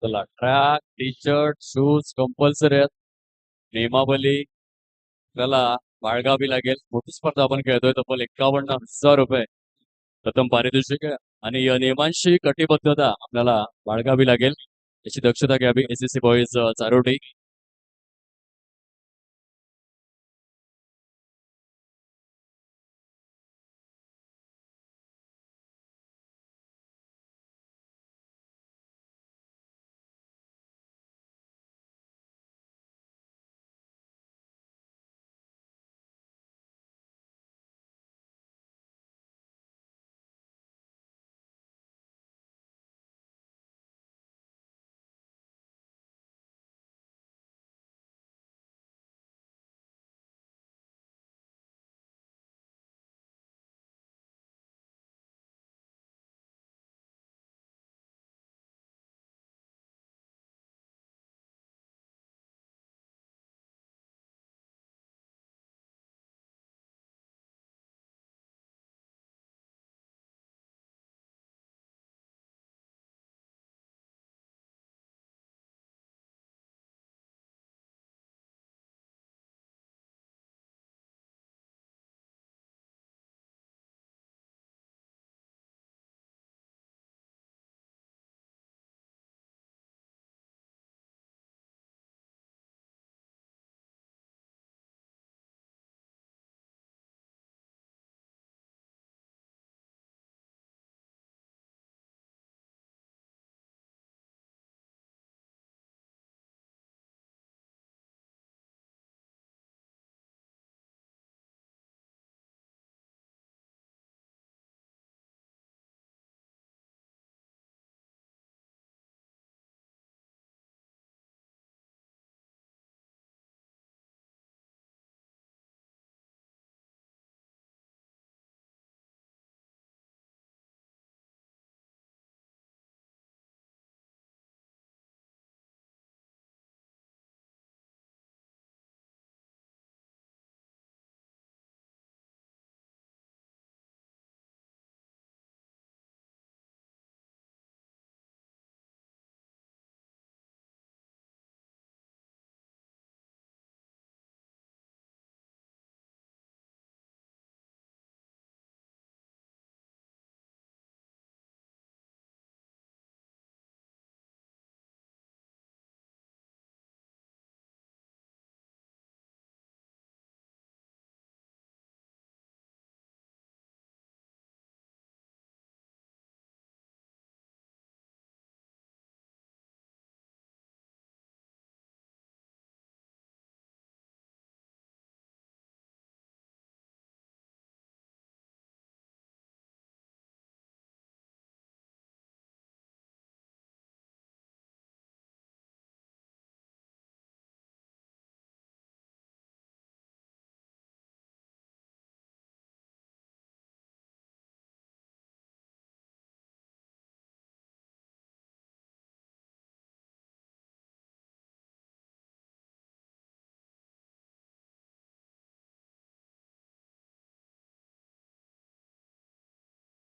चला, track T shirt shoes compulsory आहेत. नियमावली आपल्याला बाळगावी लागेल. मोठी स्पर्धा आपण खेळतोय, तब्बल 51,000 रुपये प्रथम पारितोषिक आहे. आणि या नियमांशी कटिबद्धता आपल्याला बाळगावी लागेल, याची दक्षता घ्यावी. SSC boys Charoti.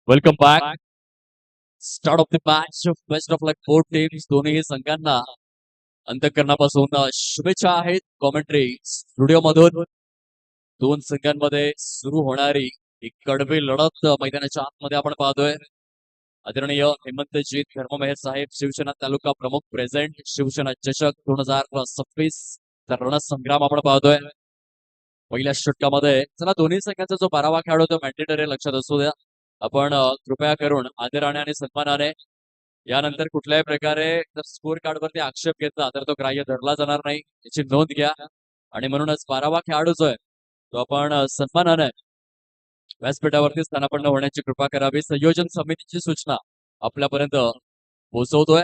Welcome back. Start of the match. Best of luck both teams. दोन्ही संघांना अंतःकरणापासून शुभेच्छा आहेत. कॉमेंट्री स्टुडिओ मधून दोन संघांमध्ये सुरू होणारी ही कडवी लढत मैदानाच्या आतमध्ये आपण पाहतोय. आदरणीय हेमंतजी धर्ममेहर साहेब, शिवसेना तालुका प्रमुख प्रेझेंट, शिवसेना चषक 2026 रणसंग्राम आपण पाहतोय. पहिल्या षटकामध्ये चला, दोन्ही संघांचा जो 12वा खेळाडू तो मॅन्डेटरी लक्षात असू द्या. आपण कृपया करून आदराने आणि सन्मानाने, यानंतर कुठल्याही प्रकारे जर स्कोर कार्ड वरती आक्षेप घेतला तर तो ग्राह्य धरला जाणार नाही, याची नोंद घ्या. आणि म्हणूनच 12वा खेळाडू जो आहे तो आपण सन्मानाने व्यासपीठावरती स्थानापन्न होण्याची कृपा करावी. संयोजन समितीची सूचना आपल्यापर्यंत पोहोचवतोय.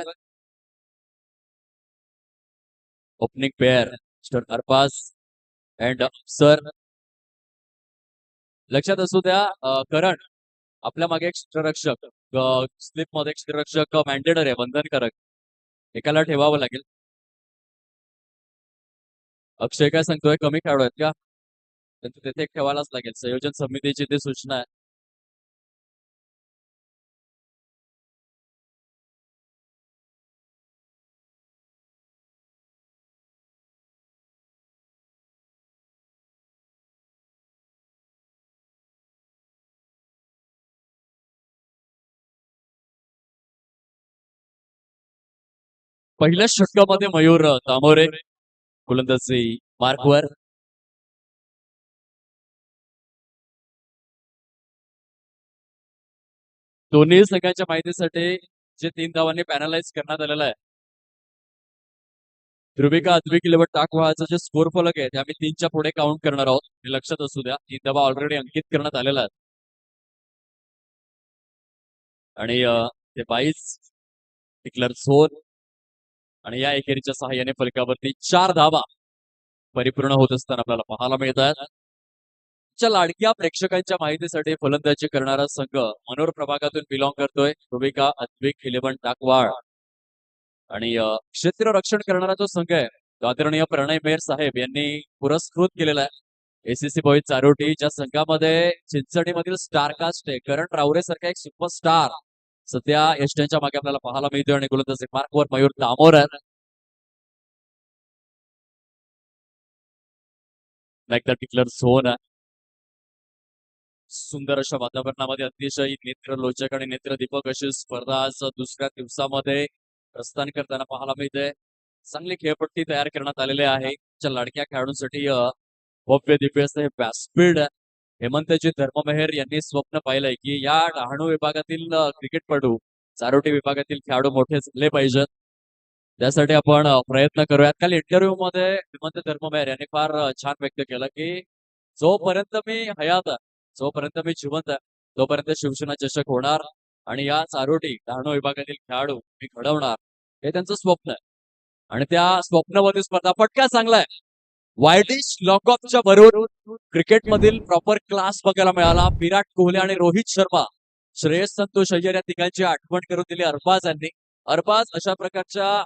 Opening pair mister Arbaaz and sir, लक्षात असू द्या. करण, आपल्या मागे एक क्षेत्ररक्षक, स्लिप मध्ये क्षेत्ररक्षक मॅन्डेटरी आहे, बंधनकारक, एकाला ठेवावं लागेल. अक्षय काय सांगतोय, कमी खेळाडू आहेत का? तिथे एक ठेवायलाच लागेल. संयोजन समितीची ती सूचना आहे. पहिल्या षटकामध्ये मयूर तामोरे गोलंदाजी मार्कवर. दोन्ही संघांच्या माहितीसाठी जे 3 धावांनी पॅनलाइज करण्यात आलेलं आहे. ध्रुविका अद्विक 11 टाकवाचा जे स्कोर फलक आहे ते आम्ही 3च्या पुढे काउंट करणार आहोत. हे लक्षात असू द्या. 3 धावा ऑलरेडी अंकित करण्यात आलेला आहे. आणि ते 22 डिक्लेअर झोन आणि या एकेरीच्या सहाय्याने फलकावरती 4 धावा परिपूर्ण होत असताना आपल्याला पाहायला मिळतात. लाडक्या प्रेक्षकांच्या माहितीसाठी फलंदाजी करणारा संघ मनोर प्रभागातून बिलॉंग करतोय. ध्रुविका अद्विक 11 टाकवाड आणि क्षेत्र रक्षण करणारा जो संघ आहे तो आदरणीय प्रणय मेहर साहेब यांनी पुरस्कृत केलेला आहे. एसीसी बॉईज चारोटी ज्या संघामध्ये चिंचणीमधील स्टारकास्ट आहे करण रावरे सारखा एक सुपरस्टार सध्या यष्टीच्या मागे आपल्याला पाहायला मिळतोय. आणि गोलंदाजी मार्कवर मयूर तामोरे. एकदा डिक्लेअर झोन. सुंदर अशा वातावरणामध्ये अतिशय नेत्रलोचक आणि नेत्रदीपक अशी स्पर्धा आज दुसऱ्या दिवसामध्ये प्रस्थान करताना पाहायला मिळते. चांगली खेळपट्टी तयार करण्यात आलेली आहे. लाडक्या खेळाडूंसाठी भव्य दिव्य असं हे व्यासपीठ हेमंतजी धर्ममेहर यांनी स्वप्न पाहिलंय की या डहाणू विभागातील क्रिकेटपटू चारोटी विभागातील खेळाडू मोठे झाले पाहिजेत. त्यासाठी आपण प्रयत्न करूयात. काल इंटरव्ह्यू मध्ये हेमंत धर्ममेहर यांनी फार छान व्यक्त केलं की जोपर्यंत मी हयात आहे जोपर्यंत मी जिवंत आहे तोपर्यंत शिवसेना चषक होणार आणि या चारोटी डहाणू विभागातील खेळाडू मी घडवणार हे त्यांचं स्वप्न आहे. आणि त्या स्वप्नावरती स्पर्धा फटका चांगला आहे. वायडिश लॉकऑफच्या बरोबर क्रिकेटमधील प्रॉपर क्लास बघायला मिळाला. विराट कोहली आणि रोहित शर्मा श्रेयस संतोष अय्यर या तिघांची आठवण करून दिली अरबाज यांनी. अरबाज अशा प्रकारच्या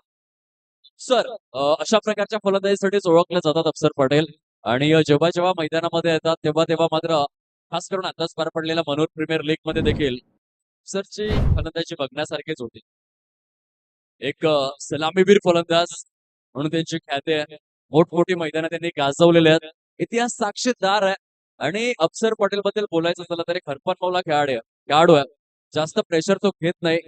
फलंदाजीसाठीच ओळखले जातात अफसर पटेल. आणि जेव्हा जेव्हा मैदानामध्ये येतात तेव्हा तेव्हा मात्र खास करून आताच पार पडलेल्या मनोर प्रीमियर लीग मध्ये देखील अफसरची फलंदाजी बघण्यासारखीच होती. एक सलामीवीर फलंदाज म्हणून त्यांची ख्याती आहे. मोठमोठी मैदानं त्यांनी गाजवलेले आहेत. इतिहास साक्षीदार आहे. आणि अफसर पटेल बद्दल बोलायचं झालं तरी खरपण मौला खेळाडू आहे. जास्त प्रेशर तो घेत नाही.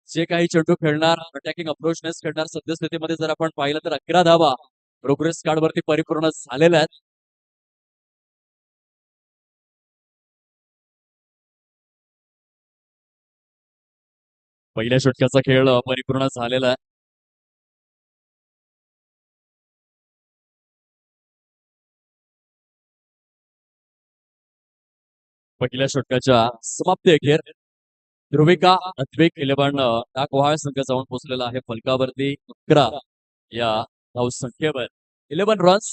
जे काही चेंडू खेळणार अटॅकिंग अप्रोचनेस खेळणार. सद्यस्थितीमध्ये जर आपण पाहिलं तर 11 धावा प्रोग्रेस कार्ड वरती परिपूर्ण झालेल्या आहेत. पहिल्या षटकाचा खेळ परिपूर्ण झालेला आहे. पहिल्या षटकाच्या समाप्ती अखेर ध्रुविका अद्विक 11 टाकवाळ संघ जाऊन पोहोचलेला आहे फलकावरती 11 या धावसंख्येवर 11 रन्स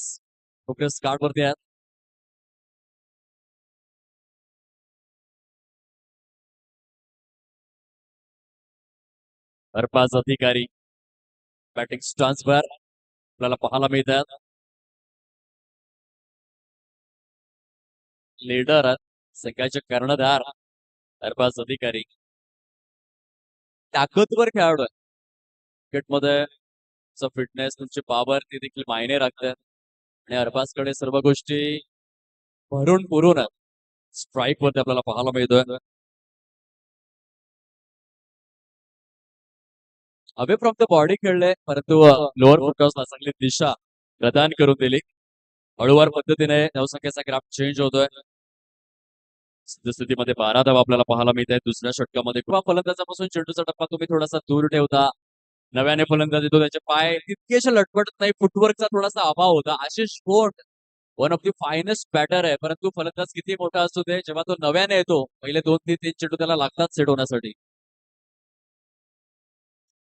प्रोग्रेस कार्ड वरती आहेत. अरबाज अधिकारी बॅटिंग स्टान्सवर आपल्याला पाहायला मिळतात. लीडर संघाचे कर्णधार अरबाज अधिकारी ताकदवर खेळाडू आहे. क्रिकेटमध्ये फिटनेस तुमची पॉवर ती देखील मायने राखते. आणि अरबाजकडे सर्व गोष्टी भरून पुरून स्ट्राईक वरती आपल्याला पाहायला मिळतोय. अवे फ्रॉम द बॉडी खेळले परंतु लोअर फुटक्रॉसला चांगली दिशा प्रदान करून दिली. हळूवार पद्धतीने धावसंख्येचा ग्राफ चेंज होतोय. स्थितीमध्ये 12 धावा आपल्याला पाहायला मिळत आहेत. दुसऱ्या षटकामध्ये किंवा फलंदाजापासून चेंडूचा टप्पा तुम्ही थोडासा दूर ठेवता. नव्याने फलंदाजी तो त्याचे पाय तितकेशे लटपटत नाही. फुटवर्कचा थोडासा अभाव होता. आशिष फोर्ट one of the finest batter आहे. परंतु फलंदाज किती मोठा असू दे जेव्हा तो नव्याने येतो पहिले 2-3 चेंडू त्याला लागतात सेट होण्यासाठी.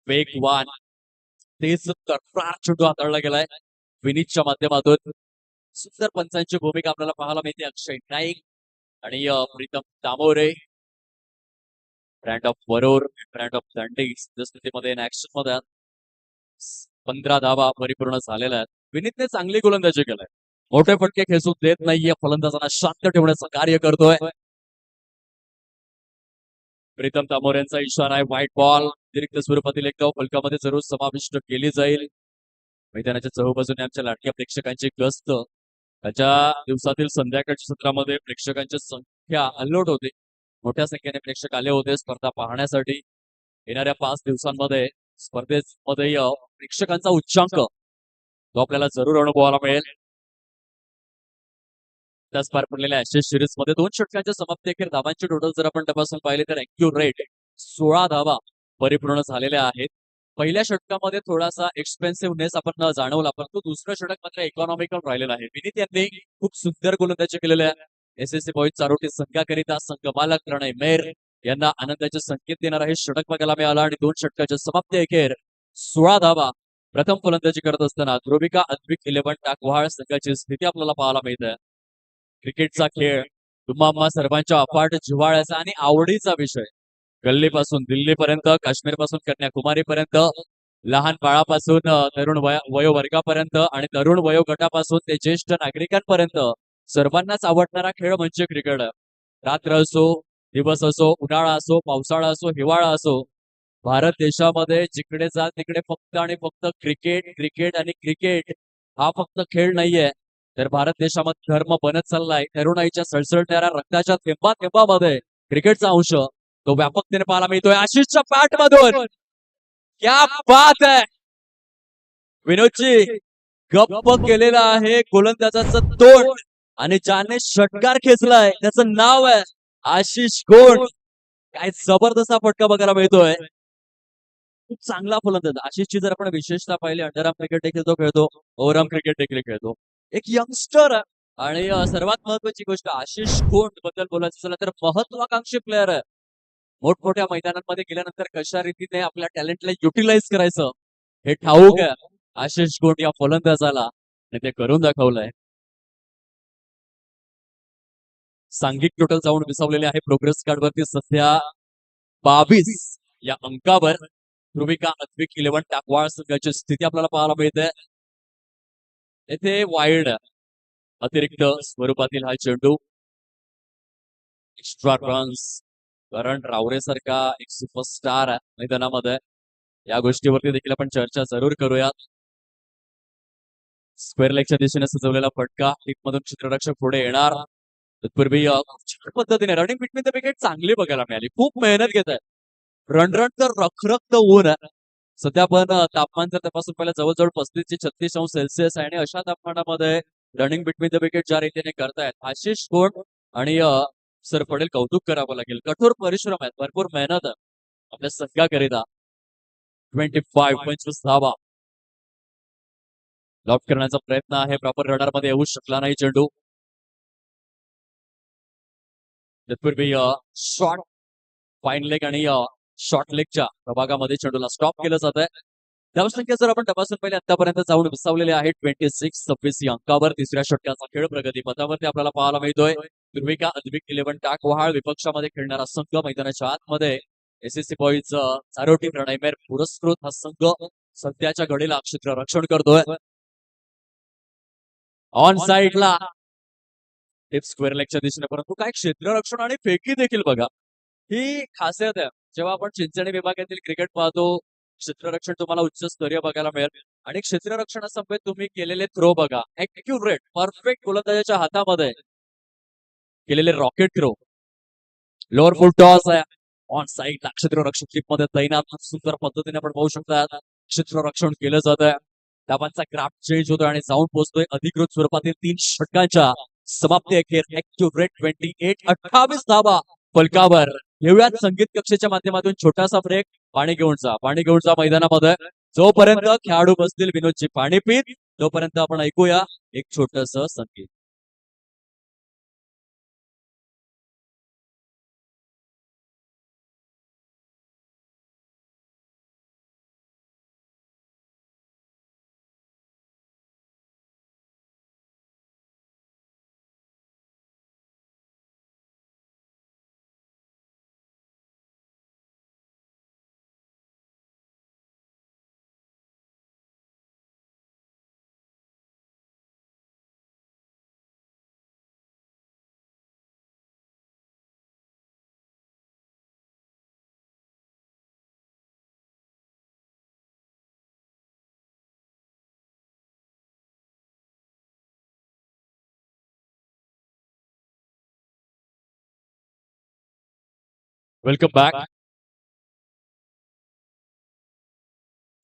वेगवान तेज तर्फदार चेंडू हाताळला गेलाय विनीतच्या माध्यमातून. सुंदर पंचांची भूमिका आपल्याला पाहायला मिळते. अक्षय नाईक आणि प्रीतम तामोरे ब्रँड ऑफ वरोर ब्रँड ऑफ दांडी स्थितीमध्ये ऍक्शन मध्ये 15 धावा परिपूर्ण झालेल्या आहेत. विनीतने चांगली गोलंदाजी केलाय. मोठे फटके खेचून देत नाहीये. फलंदाजांना शांत ठेवण्याचं कार्य करतोय. प्रीतम तामोरेंचा इशारा आहे व्हाईट बॉल अतिरिक्त स्वरूपातील एक धाव फलकामध्ये जरूर समाविष्ट केली जाईल. मैदानाच्या चहूबाजूने आमच्या लाडक्या प्रेक्षकांची गस्त. त्याच्या दिवसातील संध्याकाळच्या सत्रामध्ये प्रेक्षकांची संख्या अनलोड होती. मोठ्या संख्येने प्रेक्षक आले होते स्पर्धा पाहण्यासाठी. येणाऱ्या 5 दिवसांमध्ये स्पर्धेमध्ये प्रेक्षकांचा उच्चांक तो आपल्याला जरूर अनुभवायला मिळेल. त्याच पार पडलेल्या ऍशेस सिरीज मध्ये 2 षटकांच्या समाप्ती अखेर धावांची टोटल जर आपण तपासून पाहिले तर ऍक्युरेट 16 धावा परिपूर्ण झालेल्या आहेत. पहिल्या षटकामध्ये थोडासा एक्सपेन्सिव्हनेस आपण जाणवला, परंतु दुसरं षटक मात्र इकॉनॉमिकल राहिलेलं आहे. विनीत यांनी खूप सुंदर गोलंदाजी केलेल्या आहे. एसएससी बॉईज चारोटी संघाकरिता संघमालक प्रणय मेहर यांना आनंदाचे संकेत देणार आहे षटक बघायला मिळाला आणि 2 षटकाच्या समाप्ती अखेर 16 धावा. प्रथम फलंदाजी करत असताना ध्रुविका अद्विक 11 टाकवहाळ संघाची स्थिती आपल्याला पाहायला मिळते. क्रिकेटचा खेळ तुम्हा सर्वांच्या अफाट जिव्हाळ्याचा आणि आवडीचा विषय. गल्लीपासून दिल्लीपर्यंत, काश्मीरपासून कन्याकुमारीपर्यंत, लहान बाळापासून तरुण वयोवर्गापर्यंत आणि तरुण वयोगटापासून ते ज्येष्ठ नागरिकांपर्यंत सर्वांनाच आवडणारा खेळ म्हणजे क्रिकेट. रात्र असो, दिवस असो, उन्हाळा असो, पावसाळा असो, हिवाळा असो, भारत देशामध्ये जिकडे जा तिकडे फक्त आणि फक्त क्रिकेट क्रिकेट आणि क्रिकेट हा फक्त खेळ नाहीये, तर भारत देशामध्ये धर्म बनत चाललाय. तरुणाईच्या सळसळणाऱ्या रक्ताच्या थेंबा थेंबामध्ये क्रिकेटचा अंश तो व्यापकतेने पाहायला मिळतोय. आशिषच्या पॅट मधून क्या बात आहे. विनोदजी गप्प केलेला आहे गोलंदाजाचं तोंड आणि ज्याने षटकार खेचलाय त्याचं नाव आहे आशिष गोंड. काय जबरदस्त फटका बघायला मिळतोय. खूप चांगला फलंदाज आशिषची जर आपण विशेषतः पाहिली, अंडरआर्म क्रिकेट देखील तो खेळतो, ओव्हरआर्म क्रिकेट देखील खेळतो. एक यंगस्टर आहे आणि सर्वात महत्वाची गोष्ट आशिष गोंड बद्दल बोलायचं झालं तर महत्वाकांक्षी प्लेअर आहे. मोठमोठ्या मैदानांमध्ये गेल्यानंतर कशा रीतीने आपल्या टॅलेंटला युटिलाइज करायचं हे ठाऊक आहे आशिष गोंड या फलंदाजाला आणि ते करून दाखवलंय. सांघिक टोटल जाऊन विसावलेले आहे प्रोग्रेस कार्ड वरती सध्या 22 या अंकावर. ध्रुविका अद्विक 11 टाकवाळ संघाची स्थिती आपल्याला पाहायला मिळते. येथे वाईड अतिरिक्त स्वरूपातील हा चेंडू, एक्स्ट्रा रन्स, करण रावरे सारखा एक सुपरस्टार मैदानामध्ये, या गोष्टीवरती देखील आपण चर्चा जरूर करूयात. स्क्वेअर लेगच्या दिशेने सजवलेला फटका, मधून क्षेत्ररक्षक पुढे येणार. तत्पूर्वी छान पद्धतीने रनिंग बिटवीन द विकेट चांगली बघायला मिळाली. खूप मेहनत घेत आहे. रण तर रखरख ऊन आहे. सध्या आपण तापमान जर तपासून पाहिलं जवळजवळ 35 ते 36 अंश सेल्सिअस आहे आणि अशा तापमानामध्ये रनिंग बिटवीन द विकेट ज्या रीतीने करतायत आशिष गोंड आणि सर पडेल कौतुक करावं लागेल. कठोर परिश्रम आहेत, भरपूर मेहनत आहे आपल्या संघाकरिता. 25 धावा लॉक करण्याचा प्रयत्न आहे, प्रॉपर रडार मध्ये येऊ शकला नाही चेंडू. तत्पूर्वी शॉर्ट फाईन लेग आणि शॉर्ट लेगच्या प्रभागामध्ये चेंडूला स्टॉप केलं जात आहे. धावसंख्या जर आपण तपासून पहिले आतापर्यंत जाऊन विसावलेले आहेत 26-26 या अंकावर. तिसऱ्या षटकाचा खेळ प्रगती पथावरती आपल्याला पाहायला मिळतोय. ध्रुविका अद्विक 11 टाकवहाळ विपक्षामध्ये खेळणारा संघ मैदानाच्या आतमध्ये एसएससी बॉईज चारोटी प्रणय मेहर पुरस्कृत हा संघ सध्याच्या घडीला क्षेत्ररक्षण करतोय. ऑन साइडला टिप स्क्वेअर लेगच्या दिशेने, परंतु काय क्षेत्ररक्षण आणि फेकी देखील बघा, ही खासियत आहे. जेव्हा आपण चिंचणी विभागातील क्रिकेट पाहतो क्षेत्ररक्षण तुम्हाला उच्च स्तरीय बघायला मिळेल आणि क्षेत्ररक्षणासमवेत तुम्ही केलेले थ्रो बघा, ऍक्युरेट परफेक्ट गोलंदाजाच्या हातामध्ये केलेले rocket throw. Lower full toss आहे ऑन साइड क्षेत्ररक्षक मध्ये तैनात सुंदर पद्धतीने आपण पाहू शकता क्षेत्ररक्षण केलं जात आहे. धावांचा क्राफ्ट चेंज होतोय आणि जाऊन पोहोचतोय अधिकृत स्वरूपातील 3 षटकांच्या समाप्ती अखेर ऍक्युरेट 28 धावा फलकावर. घेऊयात संगीत कक्षेच्या माध्यमातून छोटासा ब्रेक. पाणी घेऊन जा मैदानामध्ये. जोपर्यंत खेळाडू बसतील विनोदची पाणी पीत, तोपर्यंत आपण ऐकूया एक छोटस संगीत. Welcome back.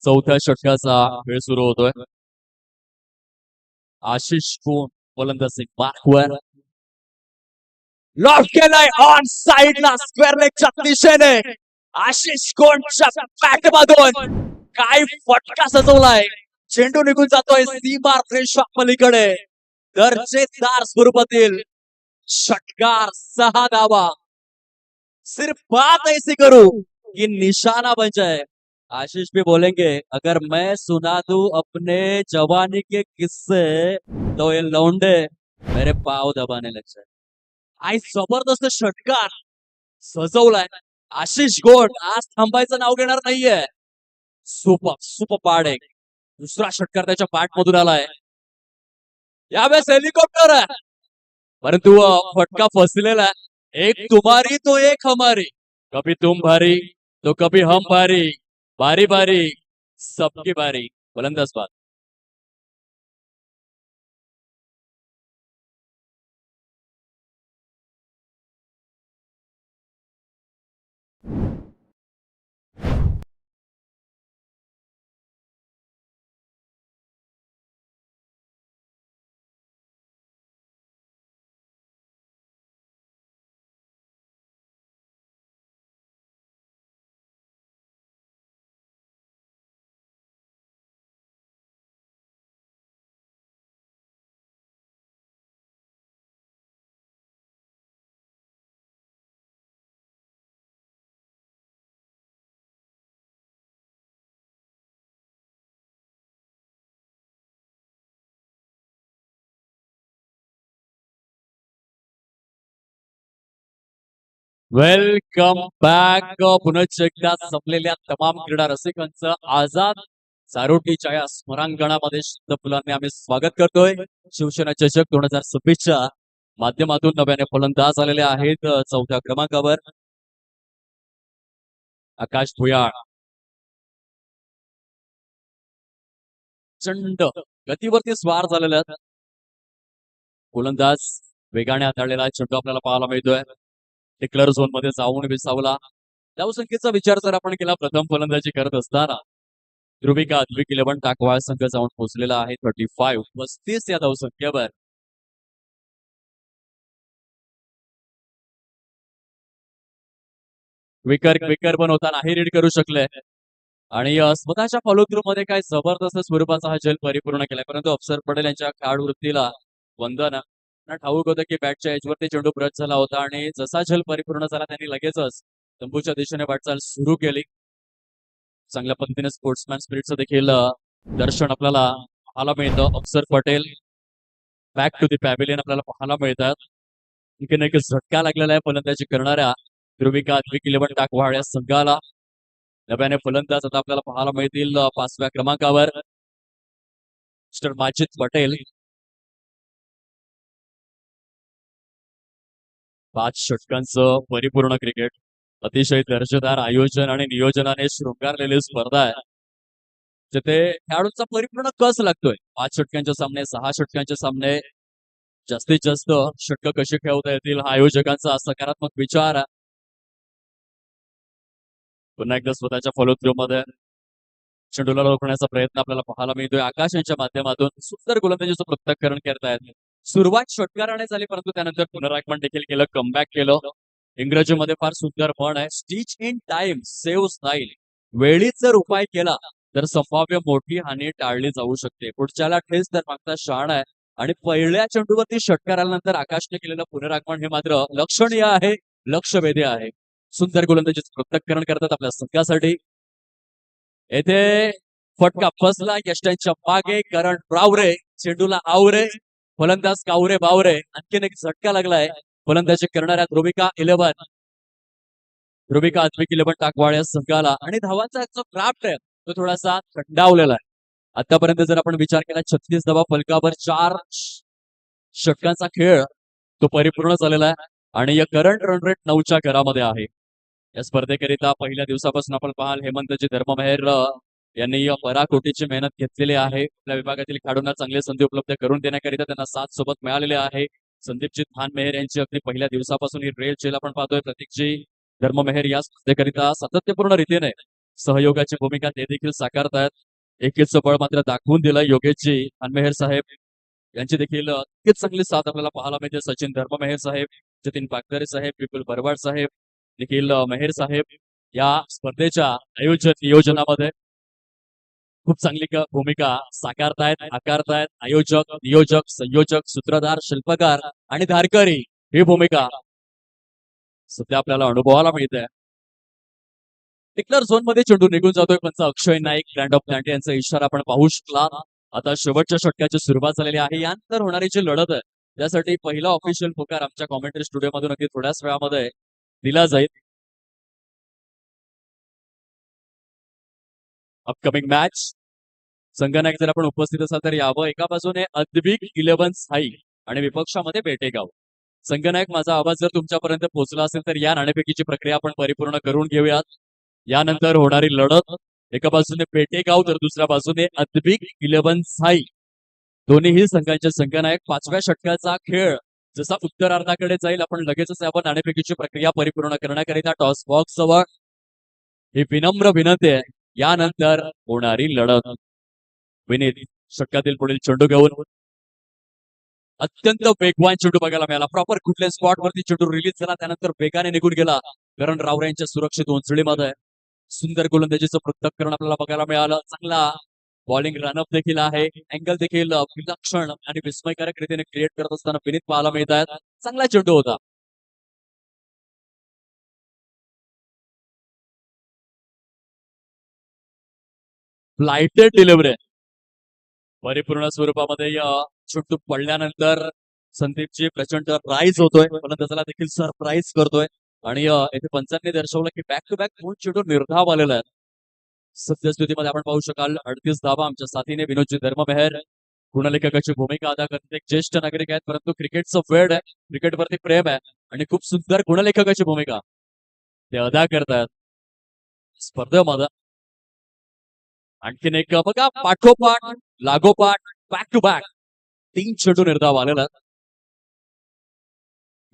चौथ्या षटकाचा खेळ सुरू होतोय. आशिष कोण फलंदाजी मार्कवर लॉक केलाय ऑन साइडला स्क्वेअर लेगच्या दिशेने. आशिष कोणच्या बॅट मधून काय फटका सजवलाय. चेंडू निघून जातोय सीमा रेषा पलीकडे. दर्जेदार स्वरूपातील षटकार 6 धावा. सिर्फ बात ऐसी करूं कि निशाना बन जाए. आशीष भी बोलेंगे अगर मैं सुना दूं अपने जवानी के किस्से तो ये लौंडे मेरे पाव दबाने लग जाए. आई जबरदस्त षटकार सजवलाय. आशिष गोड आज थांबायचं नाव घेणार नाहीये. सुपर सुपर पाड एक दुसरा षटकार त्याच्या पाठ मधून आलाय. यावेळेस हेलिकॉप्टर आहे परंतु फटका फसलेला आहे. एक तुम्हारी तो एक हमारी. कभी तुम भारी तो कभी हम भारी. बारी बारी सबकी बारी. फलंदाज बाद. Welcome back. पुनश्च एकदा संपलेल्या तमाम क्रीडा रसिकांचं आझाद चारोटीच्या या स्मरांगणामध्ये शुद्ध फुलांनी आम्ही स्वागत करतोय. शिवसेना चषक 2026च्या माध्यमातून नव्याने फलंदाज आलेले आहेत. चौथ्या क्रमांकावर आकाश भुयाळ. चंड गतीवरती स्वार झालेला फलंदाज वेगाने हाताळलेला चेंडू आपल्याला पाहायला मिळतोय. डिक्लेअर झोन मध्ये जाऊन विसावला. धावसंख्येचा विचार जर आपण केला प्रथम फलंदाजी करत असताना ध्रुविका अद्विक 11 टाकवाळ संघ जाऊन पोहोचलेला आहे. 35 या धावसंख्येवर. क्विकर पण होता नाही रीड करू शकले आणि स्वतःच्या फॉलो थ्रू मध्ये काय जबरदस्त स्वरूपाचा हा जल परिपूर्ण केलाय. परंतु अफसर पटेल यांच्या खेळाडू वृत्तीला वंदन. ठाऊक होतं की बॅटच्या एजवरती चेंडू ब्रश झाला होता आणि जसा जल परिपूर्ण झाला त्यांनी लगेचच तंबूच्या दिशेने वाटचाल सुरू केली. चांगल्या पद्धतीने स्पोर्ट्समॅन स्पिरिटचं देखील दर्शन आपल्याला पाहायला मिळतं. Axar Patel back to the pavilion आपल्याला पाहायला मिळतात. आणखीन एक झटका लागलेला आहे फलंदाजी करणाऱ्या ध्रुविका अद्विक 11 टाकवाळ या संघाला. नव्याने फलंदाज आता आपल्याला पाहायला मिळतील 5व्या क्रमांकावर मिस्टर माजिद पटेल. 5 षटकांचं परिपूर्ण क्रिकेट. अतिशय दर्जेदार आयोजन आणि नियोजनाने शृंगारलेली स्पर्धा आहे जिथे खेळाडूंचा परिपूर्ण कस लागतोय. 5 षटकांचे सामने 6 षटकांचे सामने जास्तीत जास्त षटक कशी खेळवता येतील हा आयोजकांचा सकारात्मक विचार आहे. पुन्हा एकदा स्वतःच्या फॉलो थ्रू मध्ये चेंडूला रोखण्याचा प्रयत्न आपल्याला पाहायला मिळतोय. आकाश यांच्या माध्यमातून सुंदर गोलंदाजीचं पृथक्करण करतायत. सुरुवात षटकाराने झाली परंतु त्यानंतर पुनरागमन देखील केलं. कमबॅक केलं. इंग्रजीमध्ये फार सुंदर म्हण आहे stitch in time save Nile. वेळीच जर उपाय केला तर संभाव्य मोठी हानी टाळली जाऊ शकते. पुढच्याला ठेस तर मागता शाण आहे आणि पहिल्या चेंडूवरती षटकार आल्यानंतर आकाशने केलेलं पुनरागमन हे मात्र लक्षणीय आहे. लक्षवेधी आहे. सुंदर गोलंदाजीचं पृथक्करण करतात आपल्या संघासाठी. येथे फटका फसला यष्टांच्या मागे. करण रावरे चेंडूला आवरे. फलंदाज कावरे बावरे. आणखीन एक झटका लागलाय फलंदाजी करणाऱ्या ध्रुविका अद्विक 11 टाकवाळ या संघाला. आणि धावांचा जो क्राफ्ट आहे तो थोडासा थंडावलेला आहे. आतापर्यंत जर आपण विचार केला 36 धावा फलकावर 4 षटकांचा खेळ तो परिपूर्ण झालेला आहे आणि या करंट रन रेट 9च्या घरामध्ये आहे. या स्पर्धेकरिता पहिल्या दिवसापासून आपण पाहाल हेमंतजी धर्ममेहर यांनी पराकोटीची मेहनत घेतलेली आहे. आपल्या विभागातील खेळाडूंना चांगली संधी उपलब्ध करून देण्याकरिता त्यांना साथ सोबत मिळालेले आहे. संदीपजी धानमेहर यांची अगदी पहिल्या दिवसापासून ही रेल चेल आपण पाहतोय. प्रतीकजी धर्ममेहर या स्पर्धेकरिता सातत्यपूर्ण रीतीने सहयोगाची भूमिका ते देखील साकारतायत. एकीचं बळ मात्र दाखवून दिलं योगेशजी अनमेहर साहेब यांची देखील तितकीच चांगली साथ आपल्याला पाहायला मिळते. सचिन धर्ममेहर साहेब, जतीन पागदरे साहेब, विपुल बरवाड साहेब, निखिल मेहर साहेब या स्पर्धेच्या आयोजन नियोजनामध्ये खूप चांगली भूमिका साकारतायत, आकारतायत. आयोजक, नियोजक, संयोजक, सूत्रधार, शिल्पकार आणि धारकरी ही भूमिका सध्या आपल्याला अनुभवायला मिळते. डिक्लेअर झोन मध्ये चेंडू निघून जातोय. पंच अक्षय नाईक, ग्रँड ऑफ प्लांटे यांचा इशारा आपण पाहू शकला. आता शेवटच्या षटकाची सुरुवात झालेली आहे. यानंतर होणारी जी लढत आहे त्यासाठी पहिला ऑफिशियल पुकार आमच्या कॉमेंट्री स्टुडिओमधून अगदी थोड्याच वेळामध्ये दिला जाईल. अपकमिंग मॅच संगनायक जर आपण उपस्थित असाल तर यावं. एका बाजूने अद्विक 11 साई आणि विपक्षामध्ये बेटेगाव. संगनायक, माझा आवाज जर तुमच्यापर्यंत पोहोचला असेल तर या नाणेफेकीची प्रक्रिया आपण परिपूर्ण करून घेऊयात. यानंतर होणारी लढत एका बाजूने पेटेगाव तर दुसऱ्या बाजूने अद्विक 11 साई. दोन्हीही संघांचे संघनायक. 5व्या षटकाचा खेळ जसा उत्तरार्धाकडे जाईल आपण लगेचच आपण नाणेफेकीची प्रक्रिया परिपूर्ण करण्याकरिता टॉस बॉक्स जवळ ही विनम्र विनंती आहे. यानंतर होणारी लढत. विनीत षटकातील पुढील चेंडू घेऊन अत्यंत वेगवान चेंडू बघायला मिळाला. प्रॉपर कुठल्या स्पॉट वरती चेंडू रिलीज झाला त्यानंतर वेगाने निघून गेला. करण रावरे यांच्या सुरक्षित उंचळीमध्ये सुंदर गोलंदाजीचं पृथक्करण आपल्याला बघायला मिळालं. चांगला बॉलिंग रनअप देखील आहे. अँगल देखील विलक्षण आणि विस्मयकारक रीतीने क्रिएट करत असताना विनीत पाहायला मिळत आहेत. चांगला चेंडू होता. फ्लाइटेड डिलिव्हरी परिपूर्ण स्वरूपामध्ये चेंडू पडल्यानंतर संदीपची प्रचंड राईज होतोय. फलंदाजाला देखील सरप्राईज करतोय आणि येथे पंचांनी दर्शवलं की बॅक टू बॅक 2 चेंडू निर्धाव आलेला आहे. सद्यस्थितीमध्ये आपण पाहू शकाल 38 धावा आमच्या साथीने विनोदजी धर्ममेहर गुणलेखकाची भूमिका अदा करते. एक ज्येष्ठ नागरिक आहेत परंतु क्रिकेटचं वेड आहे, क्रिकेटवरती प्रेम आहे आणि खूप सुंदर गुणलेखकाची भूमिका ते अदा करतात स्पर्धेमध्ये. आणखीन एक बघा पाठोपाठ लागोपाठ बॅक टू बॅक 3 चेंडू निर्धाव आलेला.